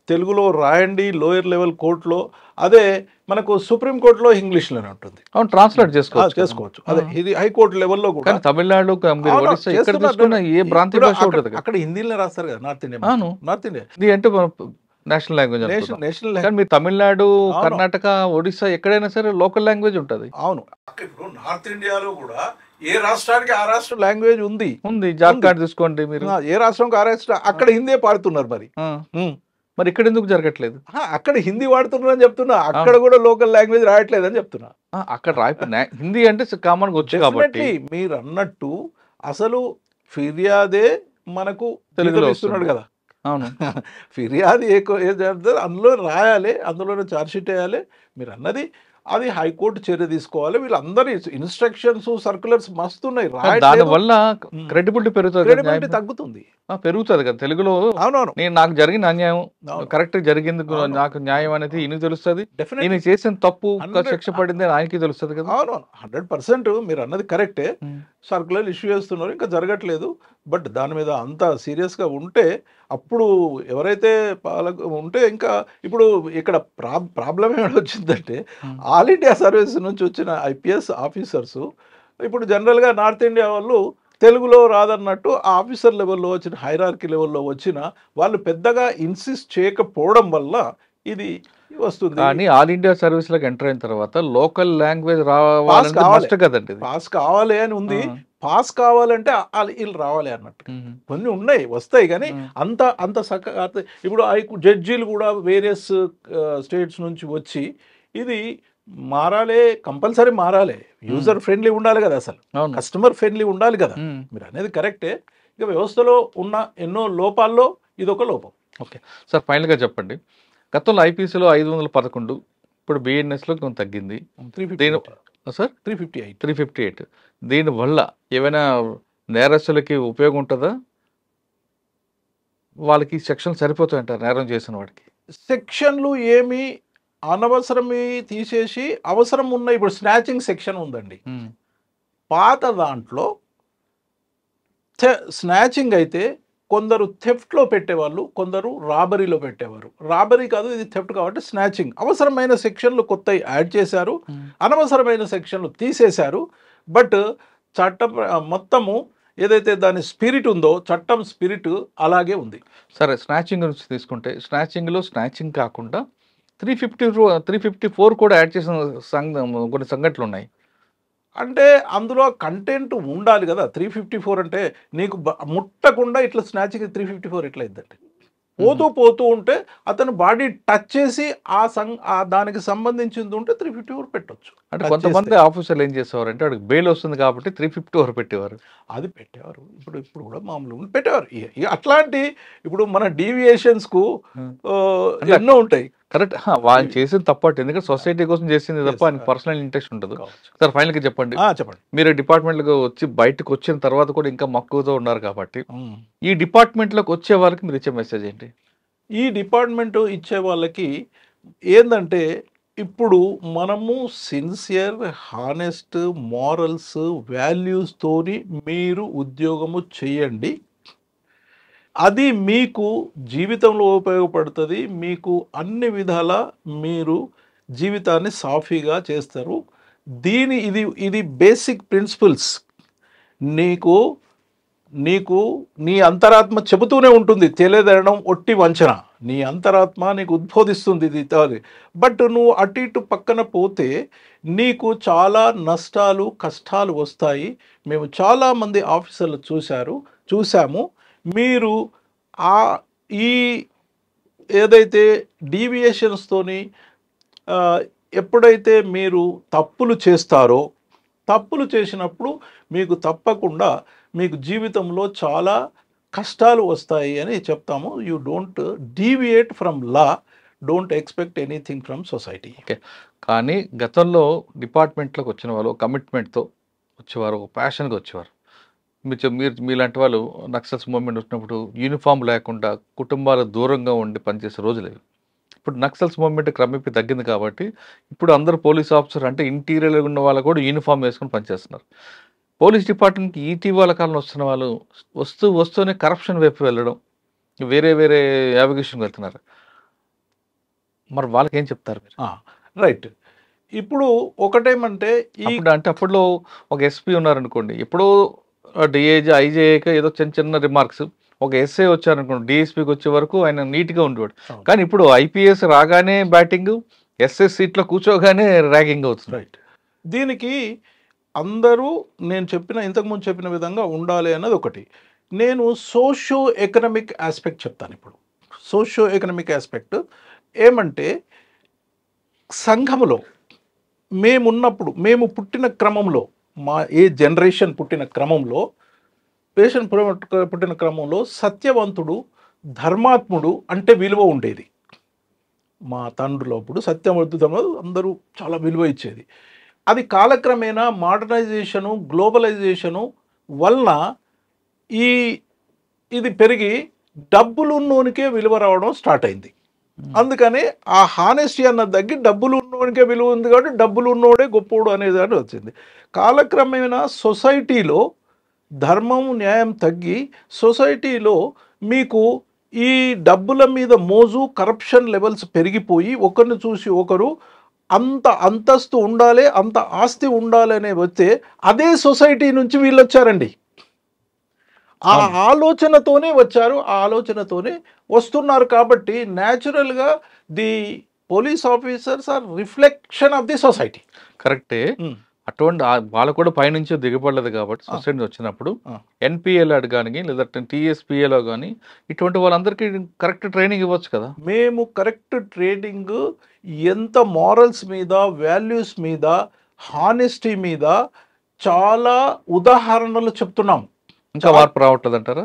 తెలుగులో రాయండి లోయర్ లెవెల్ కోర్టులో, అదే మనకు సుప్రీంకోర్టులో ఇంగ్లీష్లోనే ఉంటుంది. అవును, ట్రాన్స్లేట్ చేసుకోవచ్చు. అదే ఇది హైకోర్టు లెవెల్లో కూడా. తమిళనాడు అక్కడ హిందీలో రాస్తారు కదా నార్త్ ఇండియా అంటే నేషనల్ లాంగ్వేజ్. నేషనల్ మీ తమిళనాడు, కర్ణాటక, ఒడిస్సా ఎక్కడైనా సరే లోకల్ లాంగ్వేజ్ ఉంటుంది. అవును, ఇప్పుడు నార్త్ ఇండియాలో కూడా ఏ రాష్ట్రానికి ఆ రాష్ట్ర లాంగ్వేజ్ ఉంది. జార్ఖండ్ తీసుకోండి మీరు, ఏ రాష్ట్రానికి ఆ రాష్ట్రం అక్కడ హిందీ పాడుతున్నారు. మరి ఇక్కడ ఎందుకు జరగట్లేదు? అక్కడ హిందీ వాడుతున్నారు అని చెప్తున్నా, అక్కడ కూడా లోకల్ లాంగ్వేజ్ రాయట్లేదు అని చెప్తున్నా. అక్కడ హిందీ అంటే కామన్ గా వచ్చు కాబట్టి. మీరు అన్నట్టు అసలు ఫిర్యాదే మనకు తెలుగులో ఇస్తున్నాడు కదా. అవును, ఫిర్యాదు అందులో రాయాలి, అందులోనే ఛార్జ్షీట్ వేయాలి. మీరు అన్నది అది హైకోర్టు చర్య తీసుకోవాలి. వీళ్ళందరి ఇన్స్ట్రక్షన్స్ సర్క్యులర్స్ మస్తున్నాయి. దాని వల్ల క్రెడిబిలిటీ పెరుగుతుంది, తగ్గుతుంది, పెరుగుతుంది కదా తెలుగులో. అవునవును, నాకు జరిగిన అన్యాయం కరెక్ట్ జరిగింది, నాకు న్యాయం అనేది ఈయనకి తెలుస్తుంది, ఈయన చేసిన తప్పు శిక్ష పడింది ఆయనకి తెలుస్తుంది కదా. అవునవును, 100% మీరు అన్నది కరెక్టే. సర్క్యులర్ ఇష్యూ చేస్తున్నారు, ఇంకా జరగట్లేదు. బట్ దాని మీద అంత సీరియస్గా ఉంటే అప్పుడు ఎవరైతే ఉంటే ఇంకా ఇప్పుడు ఇక్కడ ప్రాబ్లం ఏమైనా వచ్చిందంటే ఆల్ ఇండియా సర్వీస్ నుంచి వచ్చిన IPS ఆఫీసర్స్ ఇప్పుడు జనరల్గా నార్త్ ఇండియా వాళ్ళు తెలుగులో రాదన్నట్టు ఆ ఆఫీసర్ లెవెల్లో వచ్చిన హైరార్కీ లెవెల్లో వచ్చిన వాళ్ళు పెద్దగా ఇన్సిస్ట్ చేయకపోవడం వల్ల ఇది వస్తుంది. కానీ ఆల్ ఇండియా సర్వీస్ లోకి ఎంటర్ అయిన తర్వాత లోకల్ లాంగ్వేజ్ రావాలి కదండి, పాస్ కావాలి అని ఉంది. పాస్ కావాలంటే వీళ్ళు రావాలి అన్నట్టు కొన్ని ఉన్నాయి, వస్తాయి. కానీ అంత ఇప్పుడు జడ్జీలు కూడా వేరియస్ స్టేట్స్ నుంచి వచ్చి ఇది మారాలి, కంపల్సరీ మారాలి. యూజర్ ఫ్రెండ్లీ ఉండాలి కదా, అసలు కస్టమర్ ఫ్రెండ్లీ ఉండాలి కదా. మీరు అనేది కరెక్టే. ఇక వ్యవస్థలో ఉన్న ఎన్నో లోపాల్లో ఇదొక లోపం. ఓకే సార్, ఫైనల్గా చెప్పండి. గతంలో IPCలో 511, ఇప్పుడు BNSలో కొంత తగ్గింది. 358. దీనివల్ల ఏమైనా నేరస్తులకి ఉపయోగం ఉంటుందా? వాళ్ళకి సెక్షన్ సరిపోతాయంటారు నేరం చేసిన వాడికి? సెక్షన్లు ఏమి అనవసరమే తీసేసి అవసరం ఉన్న ఇప్పుడు స్నాచింగ్ సెక్షన్ ఉందండి. పాత దాంట్లో స్నాచింగ్ అయితే కొందరు థెఫ్ట్లో పెట్టేవాళ్ళు, కొందరు రాబరీలో పెట్టేవారు. రాబరీ కాదు, ఇది థెఫ్ట్ కాబట్టి స్నాచింగ్. అవసరమైన సెక్షన్లు కొత్తవి యాడ్ చేశారు, అనవసరమైన సెక్షన్లు తీసేశారు. బట్ చట్టం మొత్తము ఏదైతే దాని స్పిరిట్ ఉందో, చట్టం స్పిరిట్ అలాగే ఉంది. సరే, స్నాచింగ్ నుంచి తీసుకుంటే స్నాచింగ్లో స్నాచింగ్ కాకుండా 354 కూడా యాడ్ చేసిన కొన్ని సంఘటనలు ఉన్నాయి. అంటే అందులో కంటెంట్ ఉండాలి కదా. 354 అంటే నీకు ముట్టకుండా ఇట్లా స్నాచింగ్ 354 ఎట్లా అయిందంటే పోతూ ఉంటే అతను బాడీ టచ్ చేసి దానికి సంబంధించింది ఉంటే 354 పెట్టొచ్చు. అంటే కొంతమంది ఆఫీసర్లు ఏం చేసేవారు అంటే వాడికి బెయిల్ వస్తుంది కాబట్టి 354 పెట్టేవారు. అది పెట్టేవారు, ఇప్పుడు కూడా మామూలుగా పెట్టేవారు. అట్లాంటి ఇప్పుడు మన డీవియేషన్స్కు ఎన్నో ఉంటాయి. కరెక్ట్, వాళ్ళు చేసింది తప్పట్టు, ఎందుకంటే సొసైటీ కోసం చేసింది తప్ప ఆయనకి పర్సనల్ ఇంట్రెస్ట్ ఉంటుంది. సార్ ఫైనల్గా చెప్పండి, మీరు డిపార్ట్మెంట్లోకి వచ్చి బయటకు వచ్చిన తర్వాత కూడా ఇంకా మక్కువతో ఉన్నారు కాబట్టి ఈ డిపార్ట్మెంట్లోకి వచ్చే వాళ్ళకి మీరు ఇచ్చే మెసేజ్ ఏంటి? ఈ డిపార్ట్మెంట్ ఇచ్చే వాళ్ళకి ఏంటంటే ఇప్పుడు మనము సిన్సియర్, హానెస్ట్, మారల్స్, వాల్యూస్తోని మీరు ఉద్యోగము చేయండి. అది మీకు జీవితంలో ఉపయోగపడుతుంది. మీకు అన్ని విధాల మీరు జీవితాన్ని సాఫీగా చేస్తారు. ఇది బేసిక్ ప్రిన్సిపల్స్. నీకు నీ అంతరాత్మ చెబుతూనే ఉంటుంది, తెలియదనడం ఒట్టి వంచన. నీ అంతరాత్మ నీకు ఉద్బోధిస్తుంది ఇది. బట్ నువ్వు అటు ఇటు పక్కన పోతే నీకు చాలా నష్టాలు, కష్టాలు వస్తాయి. మేము చాలామంది ఆఫీసర్లు చూసాము. మీరు ఈ ఏదైతే డీవియేషన్స్తోని ఎప్పుడైతే మీరు తప్పులు చేస్తారో, తప్పులు చేసినప్పుడు మీకు తప్పకుండా మీకు జీవితంలో చాలా కష్టాలు వస్తాయి అని చెప్తాము. You don't deviate from law, don't expect anything from society. Okay. కానీ గతంలో డిపార్ట్మెంట్లోకి వచ్చిన వాళ్ళు కమిట్మెంట్తో వచ్చేవారు, ఒక ప్యాషన్గా వచ్చేవారు. మీరు మీలాంటి వాళ్ళు నక్సల్స్ మూవ్మెంట్ వచ్చినప్పుడు యూనిఫామ్ లేకుండా కుటుంబాలకు దూరంగా ఉండి పనిచేసే రోజులు. ఇప్పుడు నక్సల్స్ మూవ్మెంట్ క్రమేపీ తగ్గింది కాబట్టి ఇప్పుడు అందరూ పోలీస్ ఆఫీసర్ అంటే ఇంటీరియర్గా ఉన్న వాళ్ళు కూడా యూనిఫామ్ వేసుకొని పనిచేస్తున్నారు. పోలీస్ డిపార్ట్మెంట్కి ఇటీవల కాలంలో వస్తున్న వాళ్ళు వస్తూనే కరప్షన్ వైపు వెళ్ళడం, వేరే వేరే యావిగేషన్ వెళ్తున్నారు. మరి వాళ్ళకి ఏం చెప్తారు మీరు? రైట్. ఇప్పుడు ఒకటేమంటే అప్పట్లో ఒక ఎస్పీ ఉన్నారనుకోండి, ఎప్పుడో డిఐజీ ఐజేఏక ఏదో చిన్న చిన్న రిమార్క్స్, ఒక ఎస్ఐ వచ్చారనుకోండి డిఎస్పీకి వచ్చే వరకు ఆయన నీట్గా ఉండేవాడు. కానీ ఇప్పుడు ఐపీఎస్ రాగానే బ్యాటింగ్, ఎస్ఎస్ సీట్లో కూర్చోగానే ర్యాగింగ్ అవుతుంది. రైట్. దీనికి అందరూ నేను ఇంతకుముందు చెప్పిన విధంగా ఉండాలి అన్నది ఒకటి. నేను సోషో ఎకనామిక్ ఆస్పెక్ట్ చెప్తాను. ఇప్పుడు సోషో ఎకనామిక్ ఆస్పెక్ట్ ఏమంటే, సంఘములో మేము పుట్టిన క్రమంలో, మా ఏ జనరేషన్ పుట్టిన క్రమంలో, పుట్టిన క్రమంలో సత్యవంతుడు, ధర్మాత్ముడు అంటే విలువ ఉండేది. మా తండ్రులు అప్పుడు సత్యవంతుడు అందరూ చాలా విలువ ఇచ్చేది. అది కాలక్రమేణా మోడర్నైజేషను, గ్లోబలైజేషను వలన ఇది పెరిగి డబ్బులు ఉన్నోనికే విలువ రావడం స్టార్ట్ అయింది. అందుకని ఆ హానెస్టీ అన్నది తగ్గి డబ్బులు ఉన్నోనికే విలువ ఉంది కాబట్టి డబ్బులు ఉన్నోడే గొప్పోడు అనేది అని వచ్చింది. కాలక్రమేణా సొసైటీలో ధర్మం, న్యాయం తగ్గి సొసైటీలో మీకు ఈ డబ్బుల మీద మోజు, కరప్షన్ లెవెల్స్ పెరిగిపోయి ఒకరిని చూసి ఒకరు అంత అంతస్తు ఉండాలి, అంత ఆస్తి ఉండాలి అనే వస్తే అదే సొసైటీ నుంచి వీళ్ళు వచ్చారండి. ఆ ఆలోచనతోనే వచ్చారు, ఆ ఆలోచనతోనే వస్తున్నారు. కాబట్టి న్యాచురల్గా the police officers are reflection of the society. కరెక్టే. అటువంటి వాళ్ళు కూడా పైనుంచి దిగబడలేదు కాబట్టి సొసైటీ వచ్చినప్పుడు ఎన్పిఎల్ కానీ లేదంటే టీఎస్పిఏలో కానీ ఇటువంటి వాళ్ళందరికీ కరెక్ట్ ట్రైనింగ్ ఇవ్వచ్చు కదా. మేము కరెక్ట్ ట్రైనింగ్ ఎంత మారల్స్ మీద, వాల్యూస్ మీద, హానెస్టీ మీద చాలా ఉదాహరణలు చెప్తున్నాం. ఇంకా మార్పు రావట్లేదు అంటారా?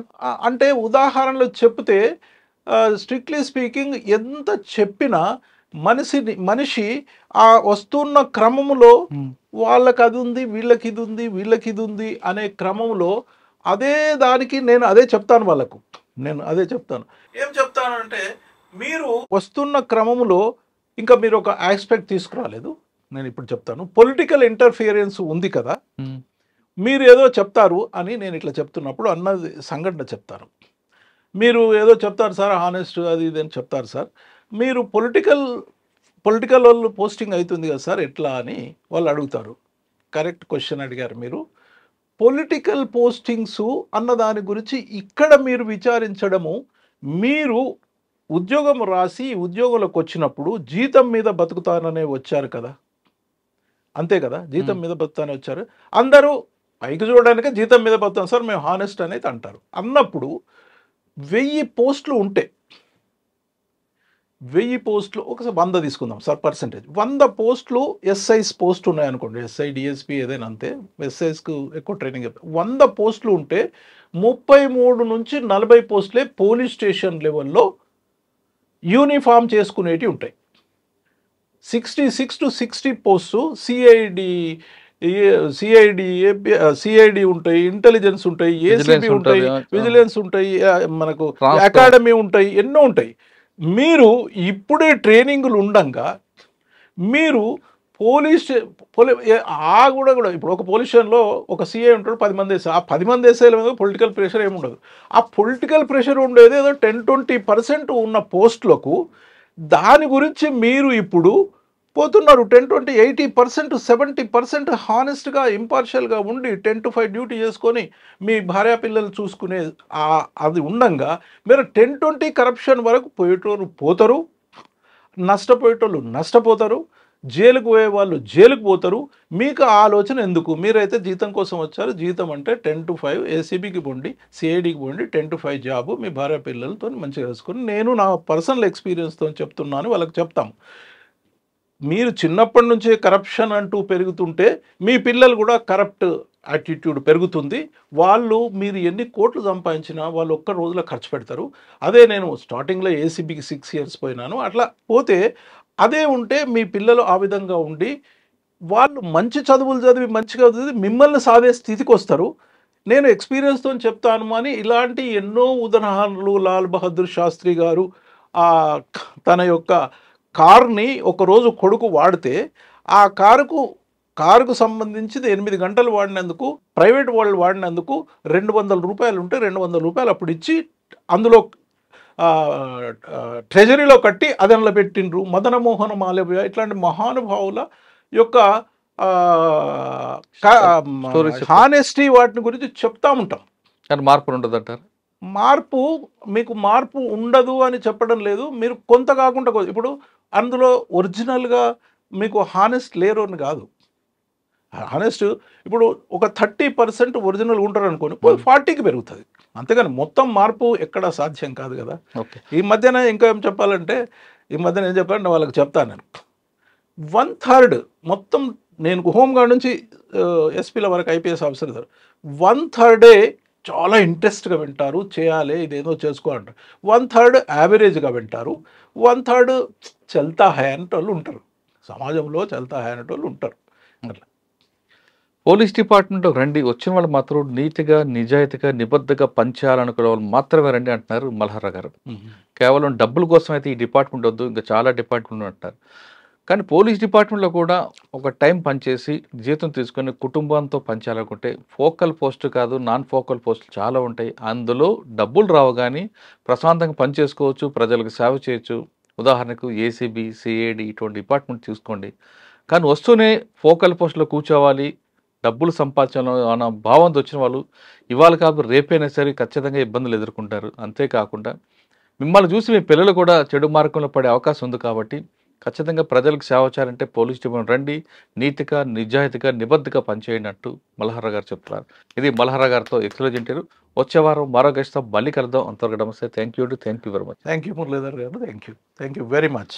అంటే ఉదాహరణలు చెప్తే స్ట్రిక్ట్లీ స్పీకింగ్ ఎంత చెప్పినా మనిషి ఆ వస్తున్న క్రమంలో వాళ్ళకి అది ఉంది, వీళ్ళకి ఇది ఉంది, వీళ్ళకి ఇది ఉంది అనే క్రమంలో అదే దానికి నేను అదే చెప్తాను వాళ్ళకు. ఏం చెప్తాను అంటే, మీరు వస్తున్న క్రమంలో ఇంకా మీరు ఒక ఆస్పెక్ట్ తీసుకురాలేదు. నేను ఇప్పుడు చెప్తాను, పొలిటికల్ ఇంటర్ఫియరెన్స్ ఉంది కదా, మీరు ఏదో చెప్తారు అని నేను ఇట్లా చెప్తున్నప్పుడు అన్నది సంఘటన చెప్తాను. మీరు ఏదో చెప్తారు సార్, హానెస్ట్ అది ఇది అని చెప్తారు సార్. మీరు పొలిటికల్ వాళ్ళు పోస్టింగ్ అవుతుంది కదా సార్, ఎట్లా అని వాళ్ళు అడుగుతారు. కరెక్ట్ క్వశ్చన్ అడిగారు మీరు. పొలిటికల్ పోస్టింగ్స్ అన్న దాని గురించి ఇక్కడ మీరు విచారించడము, మీరు ఉద్యోగం రాసి ఉద్యోగంలోకి వచ్చినప్పుడు జీతం మీద బతుకుతాననే వచ్చారు కదా, అంతే కదా, జీతం మీద బతుకుతానే వచ్చారు. అందరూ పైకి చూడడానికి జీతం మీద బతుకుతాం సార్, మేము హానెస్ట్ అనేది అంటారు. అన్నప్పుడు 1000 పోస్టులు ఉంటే, 1000 పోస్టులు ఒకసారి 100 తీసుకుందాం సార్ పర్సెంటేజ్. 100 పోస్టులు ఎస్ఐస్ పోస్ట్ ఉన్నాయనుకోండి, ఎస్ఐ డిఎస్పీ ఏదైనా అంతే, ఎస్ఐస్కు ఎక్కువ ట్రైనింగ్ చెప్తారు. 100 పోస్టులు ఉంటే 33 నుంచి 40 పోస్టులే పోలీస్ స్టేషన్ లెవెల్లో యూనిఫామ్ చేసుకునేటివి ఉంటాయి. 66 to 60 పోస్టు సిఐడి ఉంటాయి, ఇంటెలిజెన్స్ ఉంటాయి, ఏసీబీ ఉంటాయి, విజిలెన్స్ ఉంటాయి, మనకు అకాడమీ ఉంటాయి, ఎన్నో ఉంటాయి. మీరు ఇప్పుడే ట్రైనింగ్లు ఉండంగా మీరు కూడా ఇప్పుడు ఒక పోలీస్ స్టేషన్లో ఒక సిఐ ఉంటాడు, 10 మంది వేసా, ఆ 10 మంది వేసేల మీద పొలిటికల్ ప్రెషర్ ఏమి ఉండదు. ఆ పొలిటికల్ ప్రెషర్ ఉండేది ఏదో 10-20% ఉన్న పోస్టులకు. దాని గురించి మీరు ఇప్పుడు పోతున్నారు 10-20-80% 70% హానెస్ట్గా, ఇంపార్షియల్గా ఉండి 10 to 5 డ్యూటీ చేసుకొని మీ భార్య పిల్లలు చూసుకునే అది ఉండంగా మీరు 10-20 కరప్షన్ వరకు పోయేటోళ్ళు పోతారు, నష్టపోయేటోళ్ళు నష్టపోతారు, జైలుకు పోయే వాళ్ళు జైలుకు పోతారు. మీకు ఆలోచన ఎందుకు? మీరైతే జీతం కోసం వచ్చారు. జీతం అంటే 10 to 5 ఏసీబీకి పోండి, సిఐడికి పోండి, 10 to 5 జాబు మీ భార్య పిల్లలతో మంచిగా వేసుకొని, నేను నా పర్సనల్ ఎక్స్పీరియన్స్తో చెప్తున్నాను, వాళ్ళకి చెప్తాము. మీరు చిన్నప్పటి నుంచే కరప్షన్ అంటూ పెరుగుతుంటే మీ పిల్లలు కూడా కరప్ట్ యాటిట్యూడ్ పెరుగుతుంది. వాళ్ళు మీరు ఎన్ని కోట్లు సంపాదించినా వాళ్ళు ఒక్క రోజులో ఖర్చు పెడతారు. అదే నేను స్టార్టింగ్లో ఏసీబీకి 6 years పోయినాను. అట్లా పోతే అదే ఉంటే మీ పిల్లలు ఆ విధంగా ఉండి వాళ్ళు మంచి చదువులు చదివి మంచిగా చదివి మిమ్మల్ని సాధే స్థితికి వస్తారు. నేను ఎక్స్పీరియన్స్తో చెప్తాను అని ఇలాంటి ఎన్నో ఉదాహరణలు. లాల్ బహదూర్ శాస్త్రి గారు తన యొక్క కార్ని ఒకరోజు కొడుకు వాడితే ఆ కారుకు సంబంధించి 8 గంటలు వాడినందుకు ప్రైవేట్ వాళ్ళు వాడినందుకు 200 రూపాయలు ఉంటే 200 రూపాయలు అప్పుడు ఇచ్చి అందులో ట్రెజరీలో కట్టి అదనలో పెట్టిండ్రు. మదనమోహన మాలవ్య ఇట్లాంటి మహానుభావుల యొక్క హానెస్టీ వాటిని గురించి చెప్తా ఉంటాం. కానీ మార్పు ఉండదు అంటారు. మీకు మార్పు ఉండదు అని చెప్పడం లేదు. మీరు కొంత కాకుండా ఇప్పుడు అందులో ఒరిజినల్గా మీకు హానెస్ట్ లేరు అని కాదు. హానెస్ట్ ఇప్పుడు ఒక 30% ఒరిజినల్ ఉంటారు అనుకోండి, 40కి పెరుగుతుంది. అంతేగాని మొత్తం మార్పు ఎక్కడ సాధ్యం కాదు కదా. ఓకే. ఈ మధ్యన ఇంకా ఏం చెప్పాలంటే ఏం చెప్పాలంటే వాళ్ళకి చెప్తాను నేను 1/3 మొత్తం నేను హోంగార్డ్ నుంచి ఎస్పీల వరకు ఐపీఎస్ ఆఫీసర్ 1/3 చాలా ఇంట్రెస్ట్గా వింటారు. చేయాలి ఇదేదో చేసుకో అంటారు. 1/3 యావరేజ్గా వింటారు. 1/3 చల్తా హై అనేటోళ్ళు ఉంటారు. సమాజంలో చల్తా హై అనేటోళ్ళు ఉంటారు. అట్లా పోలీస్ డిపార్ట్మెంట్ రండి, వచ్చిన వాళ్ళు మాత్రం నీతిగా నిజాయితీగా నిబద్ధగా పనిచేయాలనుకునే వాళ్ళు మాత్రమే రండి అంటున్నారు మల్హరా గారు. కేవలం డబ్బుల కోసం అయితే ఈ డిపార్ట్మెంట్ వద్దు, ఇంకా చాలా డిపార్ట్మెంట్ అంటున్నారు. కానీ పోలీస్ డిపార్ట్మెంట్లో కూడా ఒక టైం పనిచేసి జీతం తీసుకొని కుటుంబంతో పనిచేయాలనుకుంటే ఫోకల్ పోస్ట్ కాదు, నాన్ ఫోకల్ పోస్టులు చాలా ఉంటాయి. అందులో డబ్బులు రావు కానీ ప్రశాంతంగా పనిచేసుకోవచ్చు, ప్రజలకు సేవ చేయొచ్చు. ఉదాహరణకు ఏసీబీ, సిఐడి ఇటువంటి డిపార్ట్మెంట్ చూసుకోండి. కానీ వస్తూనే ఫోకల్ పోస్టులో కూర్చోవాలి, డబ్బులు సంపాదించాలి అన్న భావంతో వచ్చిన వాళ్ళు ఇవాళ కాదు రేపైనా సరే ఖచ్చితంగా ఇబ్బందులు ఎదుర్కొంటారు. అంతేకాకుండా మిమ్మల్ని చూసి మీ పిల్లలు కూడా చెడు మార్గంలో పడే అవకాశం ఉంది. కాబట్టి ఖచ్చితంగా ప్రజలకు సేవ చేయాలంటే పోలీస్ డిపార్ట్మెంట్ రండి, నీతిగా నిజాయితీగా నిబద్ధగా పనిచేయండి అంటూ మల్హరా గారు చెప్తున్నారు. ఇది మల్హరా గారితో ఎక్స్క్లూజివ్ ఇంటర్వ్యూ. వచ్చే వారం మరో గెస్ట్తో మళ్ళీ కలుద్దాం. అంతవరకు నమస్తే. Thank you very much. Thank you Muralidhar గారు. Thank you very much.